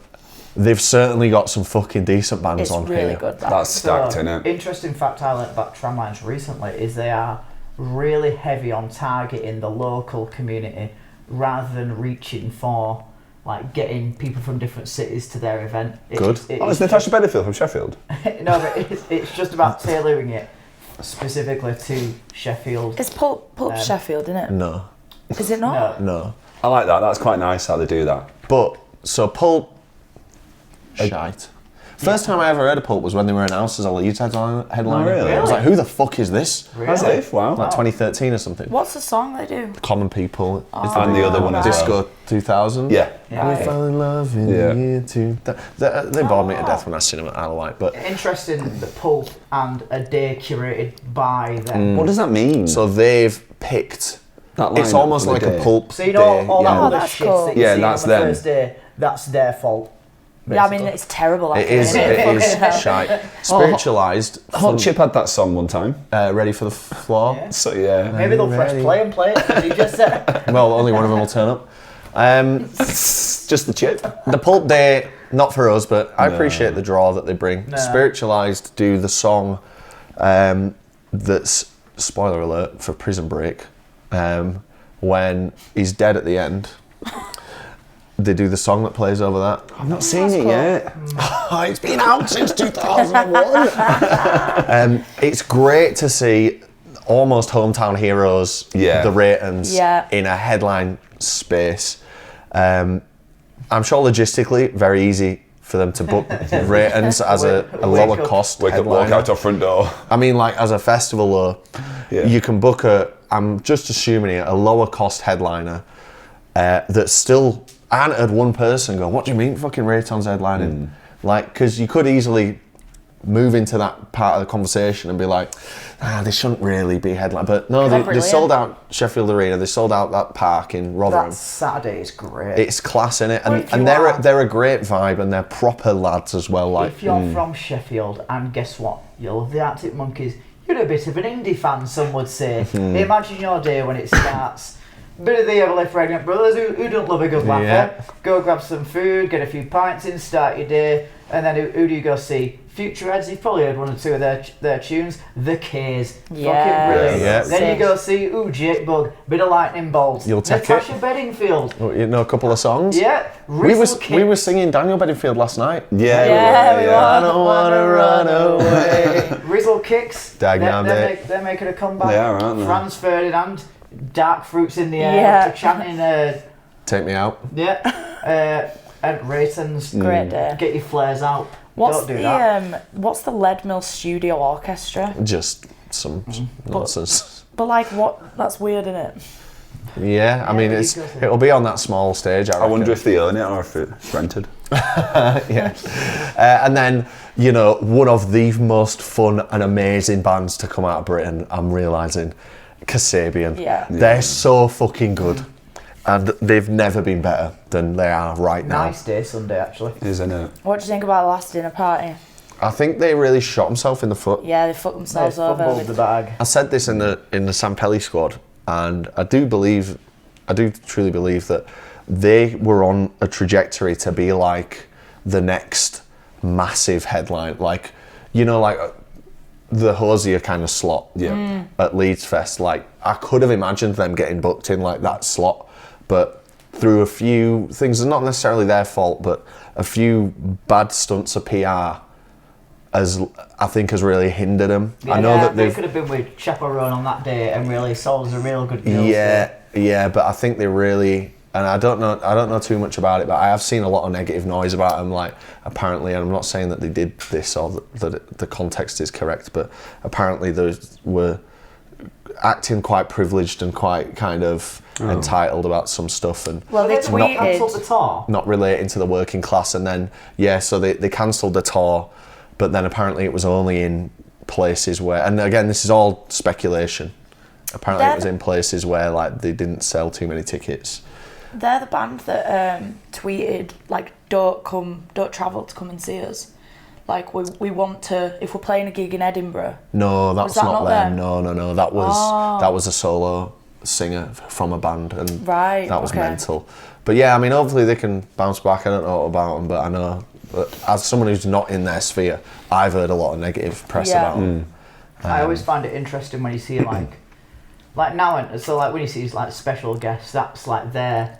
they've certainly got some fucking decent bands It's on really here. good. That's stacked, innit? Interesting fact I learned about Tramlines recently is they are really heavy on targeting the local community rather than reaching for like getting people from different cities to their event. Good. Is Natasha Bedingfield from Sheffield? No, but it's just about tailoring it specifically to Sheffield. It's Pulp Sheffield, isn't it? No, Is it not? no. I like that. That's quite nice how they do that. But, so Pulp, shite. First time I ever heard of Pulp was when they were announced as a Leeds headliner. Oh, really? I was like, who the fuck is this? Really? As if, wow. Like 2013 or something. What's the song they do? Common People. And the other one as well. Disco 2000. Yeah. We fell in love in the year 2000. They bored me to death when I seen them at Isle of Wight. But Interesting, the Pulp and a day curated by them. What does that mean? so they've picked. That It's lineup almost for the like day. a Pulp So you know day. all that yeah. other that's shit cool. that you Yeah, see that's on the them. first day, that's their fault. Yeah, I mean, basically. it's terrible. It is. Actually, It isn't is shite. Spiritualized. Hot Chip had that song one time. Ready for the floor. Yeah. So yeah. Maybe they'll press play and play it, as you just said. Well, only one of them will turn up. Just the chip. The Pulp Day, not for us, but I appreciate the draw that they bring. No. Spiritualized do the song that's, spoiler alert, for Prison Break. When he's dead at the end, they do the song that plays over that. I've not seen it yet. It's been out since 2001. It's great to see almost hometown heroes, the Ratons, in a headline space. I'm sure logistically very easy for them to book Ratons as a lower cost Wake up, headliner. walk out our front door. I mean, like as a festival though, you can book I'm just assuming a lower cost headliner that's still. I hadn't heard one person go, what do you mean fucking Rayton's headlining? Like, because you could easily move into that part of the conversation and be like, they shouldn't really be headline. But no, they sold out Sheffield Arena, they sold out that park in Rotherham. That Saturday is great. It's class, innit? Well, if And you are- they're a great vibe and they're proper lads as well. Like, if you're from Sheffield, and guess what? You love the Arctic Monkeys, you're a bit of an indie fan, some would say. Imagine your day when it starts. Bit of the Everly Pregnant Brothers, who don't love a good laugher. Yeah. Go grab some food, get a few pints in, start your day, and then who do you go see? Future Heads, you've probably heard one or two of their tunes. The K's. Yeah. Fucking brilliant. Yeah. Then you go see, Jake Bug, bit of Lightning Bolt. You'll take Natasha Bedingfield. you know a couple of songs? Yeah. We Rizzle were singing Daniel Bedingfield last night. Yeah, we were. I don't wanna run away. Rizzle Kicks. Dagenham, mate. They're making a comeback. They are, aren't they? Franz Ferdinand. Dark Fruits in the Air. Yeah. Chanting. Take me out. And Ratons. Great day. Get your flares out. Don't do that. What's the Lead Mill Studio Orchestra? Just some nonsense. But like, what? That's weird, isn't it? Yeah, I mean, it'll be on that small stage. I wonder if they own it or if it's rented. Yeah. And then, you know, one of the most fun and amazing bands to come out of Britain, I'm realising, Kasabian. Yeah. They're so fucking good. And they've never been better than they are right now. Nice day Sunday, actually. Isn't it? What do you think about the last dinner party? I think they really shot themselves in the foot. Yeah, they fucked themselves They over. fumbled the bag. I said this in the Sampelli squad, and I do truly believe that they were on a trajectory to be like the next massive headline, like, you know, like the Hosier kind of slot at Leeds Fest. Like, I could have imagined them getting booked in like that slot, but through a few things, not necessarily their fault, but a few bad stunts of PR has really hindered them. Yeah, I know that they they've could have been with Chaperone on that day and really solved a real good deal. Yeah, but I think they really, and I don't know too much about it, but I have seen a lot of negative noise about them. Like, apparently, and I'm not saying that they did this or that the context is correct, but apparently they were acting quite privileged and quite kind of entitled about some stuff, and Well, they cancelled the tweeted. tour. not relating to the working class. And then so they cancelled the tour, but then apparently it was only in places where, and again, this is all speculation, apparently it was in places where like they didn't sell too many tickets. They're the band that tweeted like, don't travel to come and see us. Like, we want to, if we're playing a gig in Edinburgh. No, that's that not not them. them? No. That was a solo singer from a band, and Right, that was okay. mental. But yeah, I mean, hopefully they can bounce back. I don't know about them, but I know, as someone who's not in their sphere, I've heard a lot of negative press Yeah. about them. I always find it interesting when you see like now and so like when you see like special guests, that's like their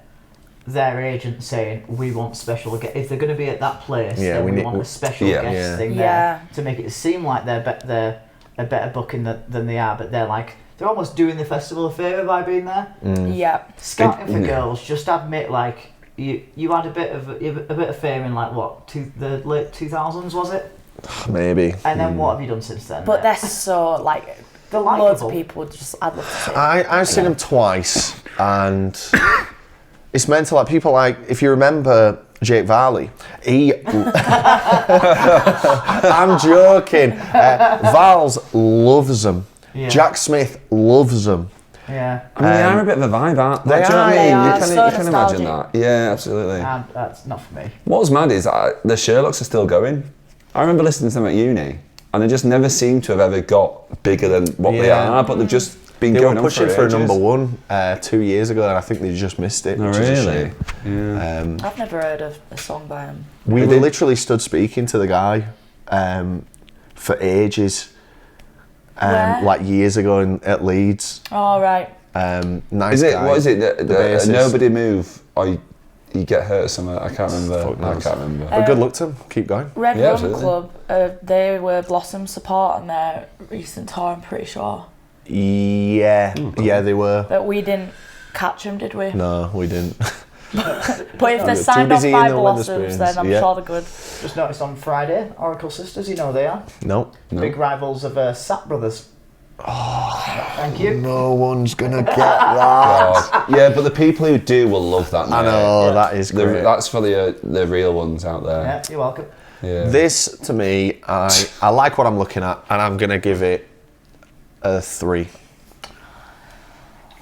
agent saying we want special guests. If they're going to be at that place, then we want a special guest thing there to make it seem like they're a better booking than they are. But they're almost doing the festival a favour by being there. Yeah. Scouting for girls, just admit like you had a bit of fame in like the late 2000s, was it? Maybe. And then what have you done since then? But they're so like, they're loads likeable. of people just, I'd love to see. I've seen them twice, and it's mental. Like, people like, if you remember Jake Varley, I'm joking. Vals loves them. Yeah. Jack Smith loves them. Yeah. I mean, they are a bit of a vibe, aren't they? They Do you know what I are, mean? they are. You So can imagine that. nostalgic. Yeah, absolutely. That's not for me. What was mad is the Sherlocks are still going. I remember listening to them at uni, and they just never seem to have ever got bigger than what they Yeah. are, but they've just been They going were on pushing for a ages. number one 2 years ago, and I think they just missed it. Oh, which is a really? shame. Yeah. I've never heard of a song by them. We They did. literally stood speaking to the guy for ages, Where? like years ago at Leeds. Oh, right. Nice Is it, guy. what is it, the bassist. nobody move, or you get hurt or something? I can't remember. Fuck I knows. can't remember. But good luck to them. Keep going. Red Yeah, Rum absolutely. Club, they were Blossom support on their recent tour, I'm pretty sure. Yeah, yeah, they were. But we didn't catch them, did we? No, we didn't. But if they're Too signed off busy by in the Blossoms, Wetherspoons. then I'm Yeah. sure they're good. Just noticed on Friday, Oracle Sisters, you know they are. No. Big rivals of Sap Brothers. Oh, thank you. No one's gonna get that. God. Yeah, but the people who do will love that. I mate. know, that is great. That's for the real ones out there. Yeah, you're welcome. Yeah. This, to me, I like what I'm looking at, and I'm gonna give it a 3.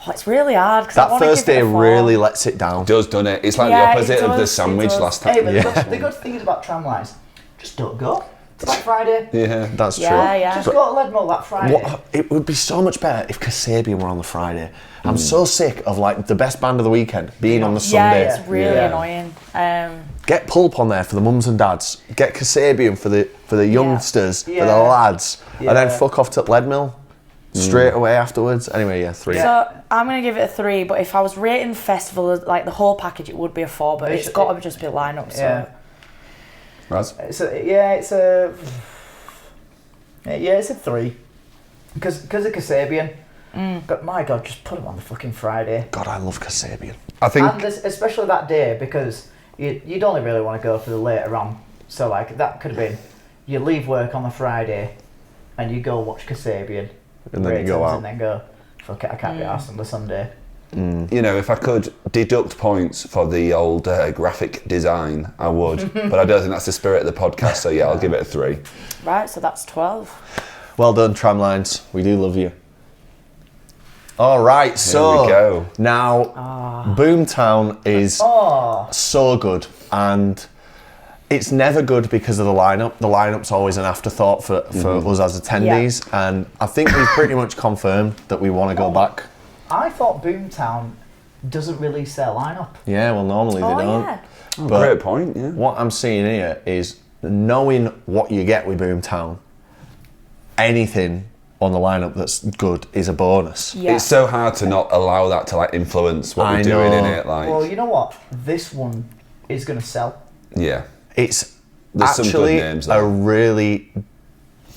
Oh, it's really hard. 'Cause I That wanna first give it day a 4. really lets it down. does, doesn't it? It's like Yeah, the it opposite of the does, it sandwich does. last Hey, time. but the good thing is about Tramlines, just don't go. It's like Friday. Yeah. That's Yeah, true. yeah. Just go to Leadmill that Friday. What, it would be so much better if Kasabian were on the Friday. I'm so sick of like the best band of the weekend being on the Yeah, Sunday. it's really Yeah. annoying. Get Pulp on there for the mums and dads. Get Kasabian for the youngsters, for the Yeah. lads, and then Yeah. fuck off to Leadmill straight away afterwards. Anyway, yeah, 3. So I'm gonna give it a 3. But if I was rating the festival like the whole package, it would be a 4. But it's got to just be lineup. So. Yeah. Raz? It's a 3. Because of Kasabian. But my God, just put them on the fucking Friday. God, I love Kasabian. I think And especially that day, because you'd only really want to go for the later on So like that could have been, you leave work on the Friday, and you go watch Kasabian, And then you go out. and then go, fuck it, I can't be arsed on the Sunday. You know, if I could deduct points for the old graphic design, I would. But I don't think that's the spirit of the podcast, so yeah, I'll give it a 3. Right, so that's 12. Well done, Tramlines. We do love you. All right, so we go. Now Boomtown is so good, and it's never good because of the lineup. The lineup's always an afterthought for us as attendees, and I think we've pretty much confirmed that we want to go back. I thought Boomtown doesn't release their lineup. Yeah, well, normally they don't. Yeah. But Great point, yeah. what I'm seeing here is knowing what you get with Boomtown, anything on the lineup that's good is a bonus. Yeah. It's so hard to not allow that to like influence what I we're doing in know. it. Like, Well, you know what? This one is going to sell. yeah. It's There's some good actually names a there. really...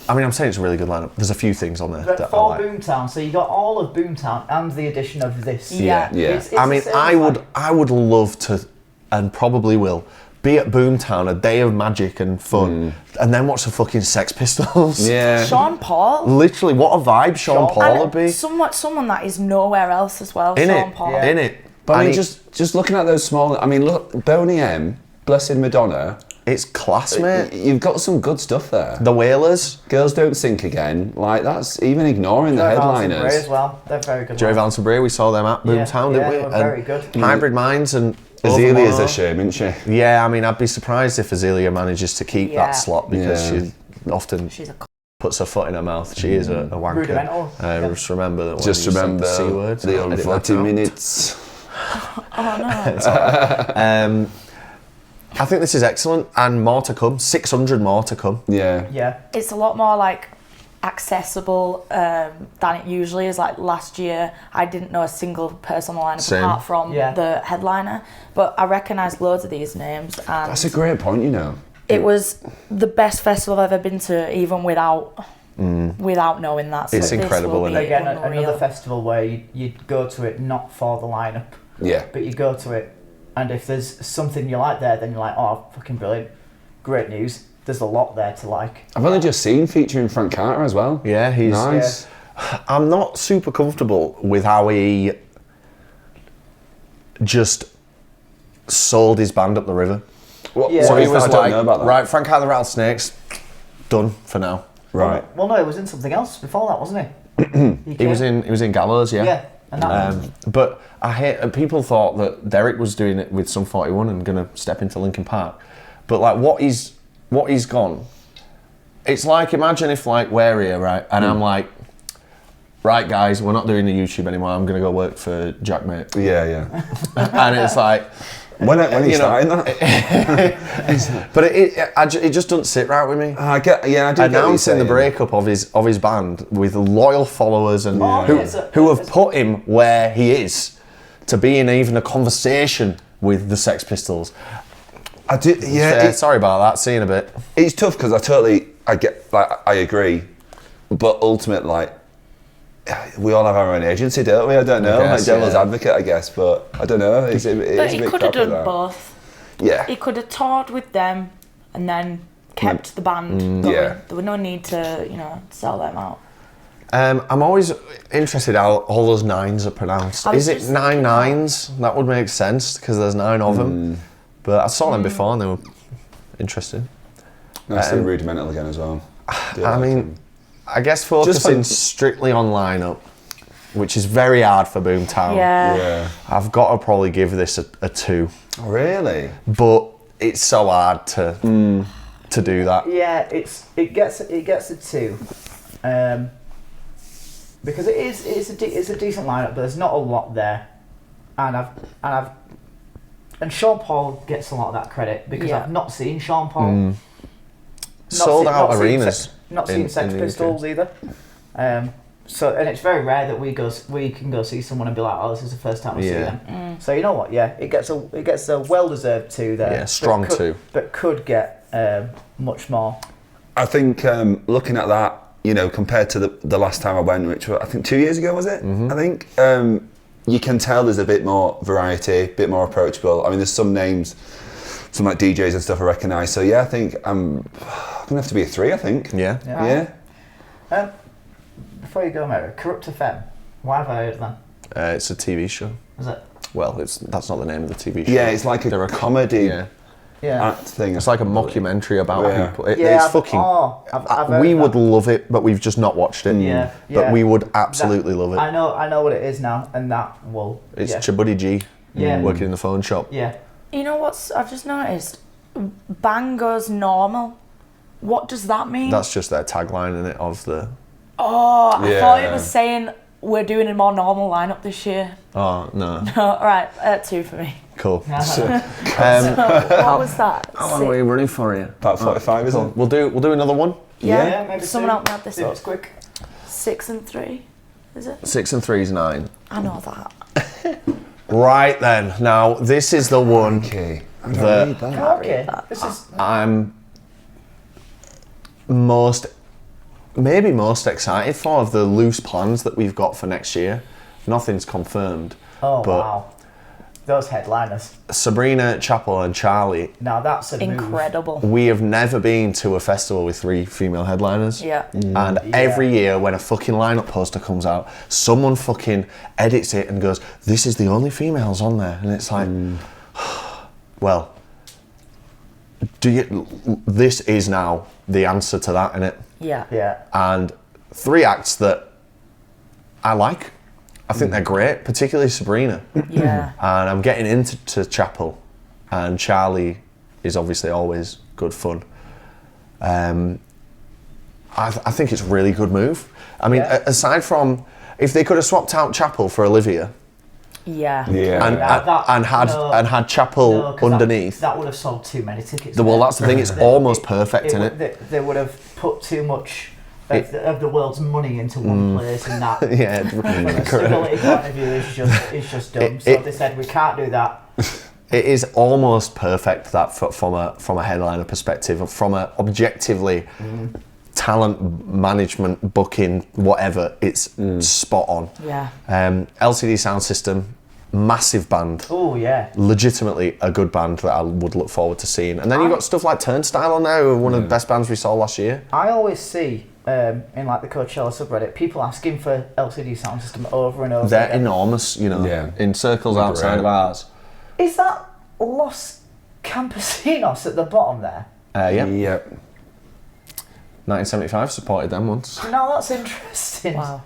I mean, I'm saying it's a really good lineup. There's a few things on there But that I for like. Boomtown, so you got all of Boomtown and the addition of this. Yeah. Yeah. It's I the mean, same I would love to, and probably will, be at Boomtown, a day of magic and fun, and then watch the fucking Sex Pistols. Yeah. Sean Paul. Literally, what a vibe Sean Sean Paul And would be. someone that is nowhere else as well, In Sean it, Paul. Yeah. in it. But I And mean, just looking at those small... I mean, look, Boney M, Blessed Madonna, it's class, mate. you've got some good stuff there. The Wailers, Girls Don't Sink Again, like that's even ignoring the Joey Valence and Bray headliners. as well. They're very good. Jerry ones. Valence and Bray, we saw them at Boomtown, yeah, didn't we? they were very good. Hybrid Minds and Azalea's Overmore. a shame, isn't she? Yeah, I mean, I'd be surprised if Azealia manages to keep Yeah. that slot because Yeah. she often She's a puts her foot in her mouth. She is a wanker. Rudimental. Yeah. Just remember that. When Just you say remember the C word. the old edit that 40 out. minutes. I think this is excellent, and more to come. 600 more to come. Yeah. Yeah. it's a lot more like accessible than it usually is. Like last year, I didn't know a single person on the lineup Same. apart from Yeah. the headliner, but I recognised loads of these names, and That's a great point, you know. it was the best festival I've ever been to, even without knowing that. So It's this incredible, will isn't be it? Again, unreal. another festival where you'd go to it not for the lineup, Yeah. but you go to it, and if there's something you like there, then you're like, oh, fucking brilliant. Great news. There's a lot there to like. I've only just seen featuring Frank Carter as well. Yeah, he's. Nice. I'm not super comfortable with how he just sold his band up the river. What, Yeah. So what he is was that? I don't like, know about that. right, Frank Carter, the Rattlesnakes, done for now. Right. Well, no, it was in something else before that, wasn't he? He was in Gallows, yeah. Yeah. And that But I hate. People thought that Derek was doing it with Sum 41 and gonna step into Linkin Park, but like what he's gone. It's like, imagine if like we're here, right, and I'm like, right guys, we're not doing the YouTube anymore. I'm gonna go work for Jack Mate, Yeah, yeah. and it's like. When are you You know, starting that? But it just doesn't sit right with me. I do get what you're Announcing the saying. breakup of his band with loyal followers and Oh, who, yeah, it's a- who have put him where he is to be in even a conversation with the Sex Pistols. I do, yeah. Sorry about that. See you in a bit. It's tough because I agree, but ultimately, like, we all have our own agency, don't we? I don't know. guess, Like devil's yeah. advocate, I guess, but I don't know. It's a But bit he could crap have with done that. both. Yeah. He could have toured with them and then kept the band going. yeah. There was no need to, sell them out. I'm always interested how all those nines are pronounced. I was Is it just 9 thinking nines? That would make sense because there's 9 of them. But I saw them before and they were interesting. Nice and rudimental again as well. I mean, I guess focusing strictly on lineup, which is very hard for Boomtown. Yeah. yeah. I've got to probably give this a 2, Oh, really? but it's so hard to do that. Yeah, it gets a 2, because it's a decent lineup, but there's not a lot there, and Sean Paul gets a lot of that credit because Yeah. I've not seen Sean Paul. Sold out arenas. Not seen Sex in the UK. Pistols either. So and it's very rare that we can go see someone and be like, oh, this is the first time we see Yeah. them. So you know what? Yeah, it gets a well deserved 2 there. Yeah, strong 2. But could get much more. I think looking at that, compared to the last time I went, which was, I think 2 years ago, was it? I think you can tell there's a bit more variety, a bit more approachable. I mean, there's some names some like DJs and stuff I recognise. So yeah, I think I'm gonna have to be a 3. I think. Yeah. Yeah. Before you go, Mary, Corrupt FM. Why have I heard of them? It's a TV show. Is it? Well, that's not the name of the TV show. Yeah, it's like a comedy act thing. It's like a mockumentary about people. It's I've we heard would that. love it, but we've just not watched it. Yeah, But we would absolutely love it. I know what it is now, and that will. It's Chabuddy G. Yeah. Working in the phone shop. Yeah. You know what I've just noticed? Bang goes normal. What does that mean? That's just their tagline in it of the. Oh, I Yeah. thought it was saying we're doing a more normal lineup this year. Oh no. Oh, right, 2 for me. Cool. What was that? How long are we running for you? About 45, isn't it? We'll do another one. Yeah, maybe someone two. help me add this If up. it's quick. 6 and 3, is it? 6 and 3 is 9. I know that. Right then. Now this is the one Okay. I that don't read that. Okay. This is. I'm maybe most excited for of the loose plans that we've got for next year. Nothing's confirmed. Oh but wow. Those headliners. Sabrina, Chapel, and Charlie. Now that's a move. Incredible. We have never been to a festival with 3 female headliners. Yeah. And every year when a fucking lineup poster comes out, someone fucking edits it and goes, "This is the only females on there," and it's like, well, this is now the answer to that, innit? Yeah. Yeah. And 3 acts that I like. I think they're great, particularly Sabrina. Yeah. And I'm getting into Chapel, and Charlie is obviously always good fun. I think it's a really good move. I mean, aside from if they could have swapped out Chapel for Olivia, Yeah. and had Chapel underneath. That would have sold too many tickets. Well, that's the thing. It's almost perfect, isn't it? They would have put too much of the world's money into one place, and that Yeah, from a stability point of view is just dumb. So they said we can't do that. It is almost perfect that from a headliner perspective, from a objectively talent management, booking, whatever. It's spot on. Yeah. LCD sound system, massive band. Oh yeah. Legitimately a good band that I would look forward to seeing. And then you've got stuff like Turnstile on there, who are one of the best bands we saw last year. I always see in like the Coachella subreddit people asking for LCD sound system over and over. They're again. enormous, you know, in circles outside of ours. Is that Los Campesinos at the bottom there? Yeah. Yep. 1975 supported them once. No, that's interesting. Wow.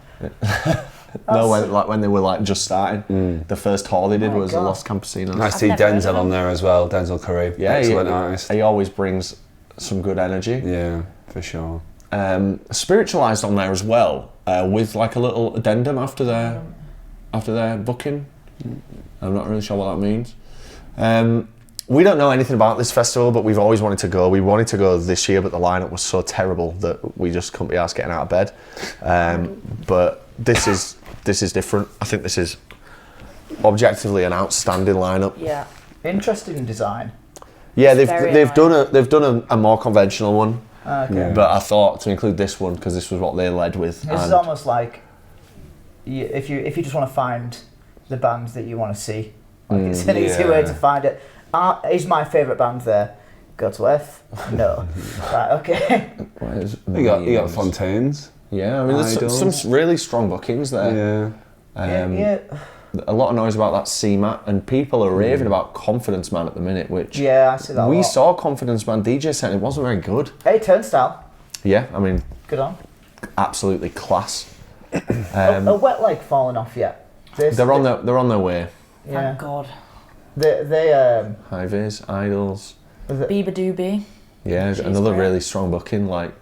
When they were like just starting, the first tour they did was the God. Los Campesinos. Nice to see never heard of Denzel him. on there as well. Denzel Curry. Yeah, Excellent artist. He always brings some good energy. Yeah, for sure. Spiritualized on there as well, with like a little addendum after their booking. I'm not really sure what that means. We don't know anything about this festival, but we've always wanted to go. We wanted to go this year, but the lineup was so terrible that we just couldn't be arsed getting out of bed. But this is different. I think this is objectively an outstanding lineup. Yeah. Interesting design. Yeah, Very they've done a more conventional one. Okay. Yeah. But I thought to include this one because this was what they led with. This is almost like if you just want to find the bands that you want to see, like it's an easy way to find it. Is my favourite band there? Go to F? No. Right, okay. You got Fontaines. Yeah, I mean, there's some really strong bookings there. Yeah. Yeah. A lot of noise about that CMAT, and people are raving about Confidence Man at the minute, which Yeah, I see that a we lot. saw Confidence Man DJ set, and it wasn't very good. Hey, Turnstile. Yeah, I mean, Good on. absolutely class. A wet leg falling off yet? They're on their way. Yeah. Thank God. They High Vis, Idols. Bieber Doobie. Yeah, She's another great. really strong booking. Like,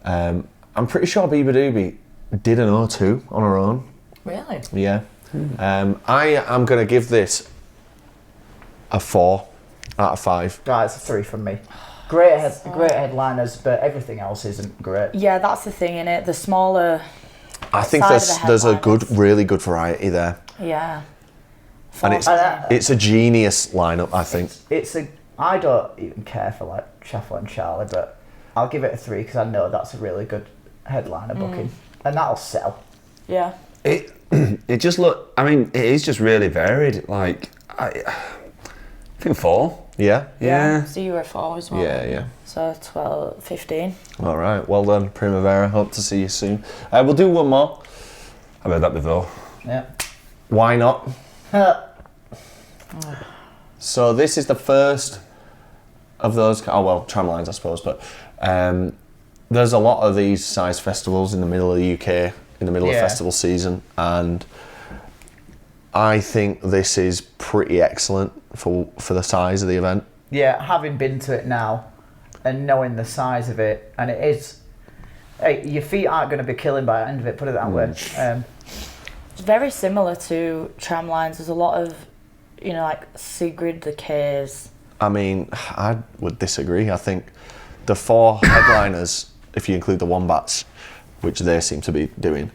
I'm pretty sure Bieber Doobie did an O2 on her own. Really? Yeah. I am going to give this a 4 out of 5. Right, it's a 3 from me. Great headliners, but everything else isn't great. Yeah, that's the thing, innit? The smaller. I think Side of the there's a headliners. really good variety there, Yeah. and it's a genius lineup. I think. I don't even care for like Shuffle and Charlie, but I'll give it a 3 because I know that's a really good headliner booking, and that'll sell. Yeah. It just it is just really varied. Like I think 4. Yeah? Yeah. So you were 4 as well. Yeah. So 12, 15. All right, well done, Primavera. Hope to see you soon. We'll do one more. I've heard that before. Yeah. Why not? So this is the first of those. Oh well, Tramlines, I suppose. But there's a lot of these size festivals in the middle of the UK, in the middle of festival season, and I think this is pretty excellent for the size of the event. Yeah, having been to it now and knowing the size of it, and it is. Hey, your feet aren't going to be killing by the end of it. Put it that way. It's very similar to Tramlines. There's a lot of, like Sigrid the K's. I mean, I would disagree. I think the 4 headliners, if you include the Wombats, which they seem to be doing,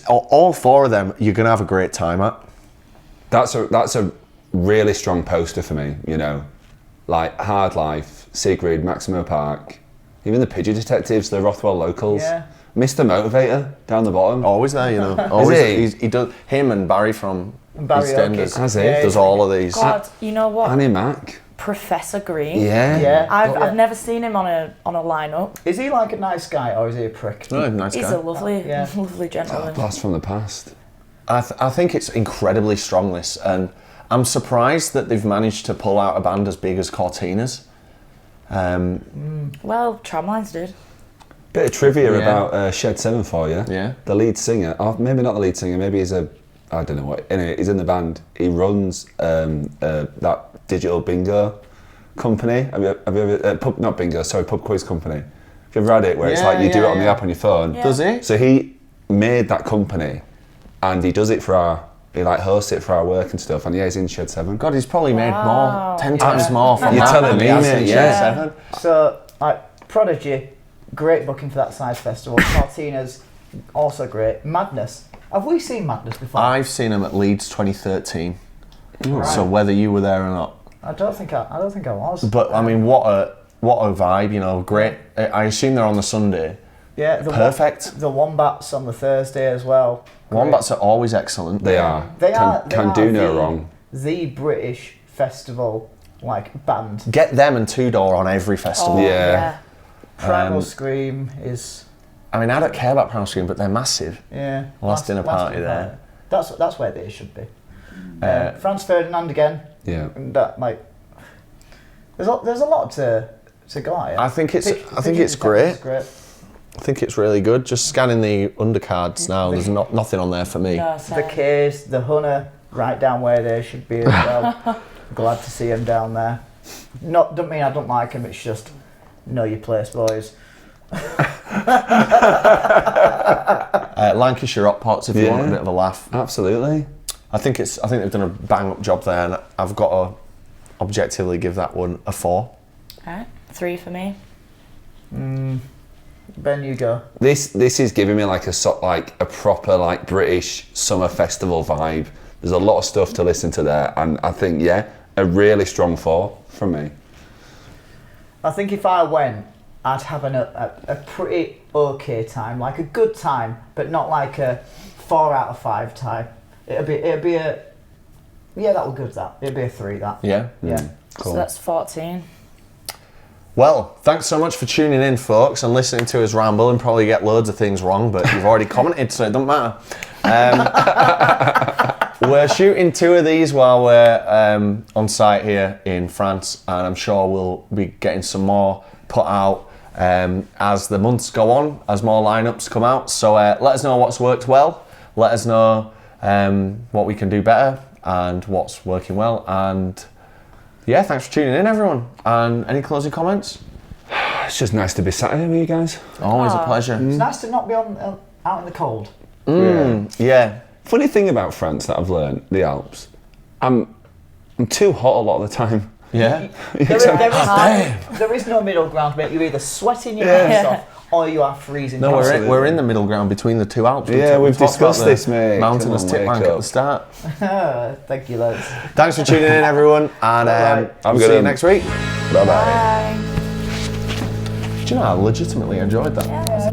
all 4 of them, you're going to have a great time at. That's a really strong poster for me, like Hard Life, Sigrid, Maximo Park, even the Pigeon Detectives, the Rothwell locals. Yeah. Mr. Motivator down the bottom. Always there, Always. Is he does. Him and Barry from Barry EastEnders Has he? does all of these. God, you know what? Annie Mac. Professor Green. Yeah. I've never seen him on a lineup. Is he like a nice guy or is he a prick? No, nice He's guy. a lovely gentleman. Blast from the past. I think it's incredibly strong, this, and I'm surprised that they've managed to pull out a band as big as Cortina's. Well, Tramlines did. Bit of trivia about Shed 7 for you. Yeah. The lead singer, or maybe not the lead singer, maybe he's I don't know what. Anyway, he's in the band. He runs that digital bingo company. Have you ever pub quiz company? Have you ever had it where it's like you do it on the app on your phone? Yeah. Does he? So he made that company, and he does it he hosts it for our work and stuff. And he's in Shed 7. God, he's probably made more, 10 times more from You're that telling than me, he has mate, in yeah. Shed 7. So, Prodigy, great booking for that size festival. Cortina's also great. Madness. Have we seen Madness before? I've seen him at Leeds 2013. Right. So whether you were there or not. I don't think I was. But I mean, what a vibe, great. I assume they're on the Sunday. Yeah, Perfect. The Wombats on the Thursday as well. Great. Wombats are always excellent. They are. They Can are do no wrong. The British festival band. Get them and Two Door on every festival. Oh, Yeah. Primal Scream is. I mean, I don't care about Primal Scream, but they're massive. Yeah. Last dinner party there. That's where they should be. Franz Ferdinand again. Yeah. And that there's a lot to go at. Yeah. I think it's great. I think it's really good. Just scanning the undercards now, there's nothing on there for me. No, The K's, the Hunter, right down where they should be as well. Glad to see them down there. Don't mean I don't like them. It's just know your place, boys. Lancashire Hot Pots, if you want a bit of a laugh. Absolutely. I think they've done a bang up job there, and I've got to objectively give that one a 4. Alright, 3 for me. Ben, you go. This is giving me a proper British summer festival vibe. There's a lot of stuff to listen to there, and I think a really strong 4 from me. I think if I went, I'd have a pretty okay time, a good time, but not a 4 out of 5 time. It'd be a that was good. It'd be a 3. That Yeah. Cool. So that's 14. Well, thanks so much for tuning in, folks, and listening to us ramble and probably get loads of things wrong, but you've already commented, so it doesn't matter. We're shooting 2 of these while we're on site here in France, and I'm sure we'll be getting some more put out as the months go on, as more lineups come out. So let us know what's worked well. Let us know what we can do better and what's working well. And thanks for tuning in, everyone. And any closing comments? It's just nice to be sat here with you guys. Always a pleasure. It's nice to not be out in the cold. Yeah. Funny thing about France that I've learned, the Alps, I'm too hot a lot of the time. Yeah. There is no middle ground, mate. You're either sweating your ass off or you are freezing. No, we're in the middle ground between the 2 Alps. We've discussed this, mate. Mountainous tip rank at the start. Thank you, lads. Thanks for tuning in, everyone, and we'll see you next week. Bye-bye. Bye. Do you know, I legitimately enjoyed that. Yeah.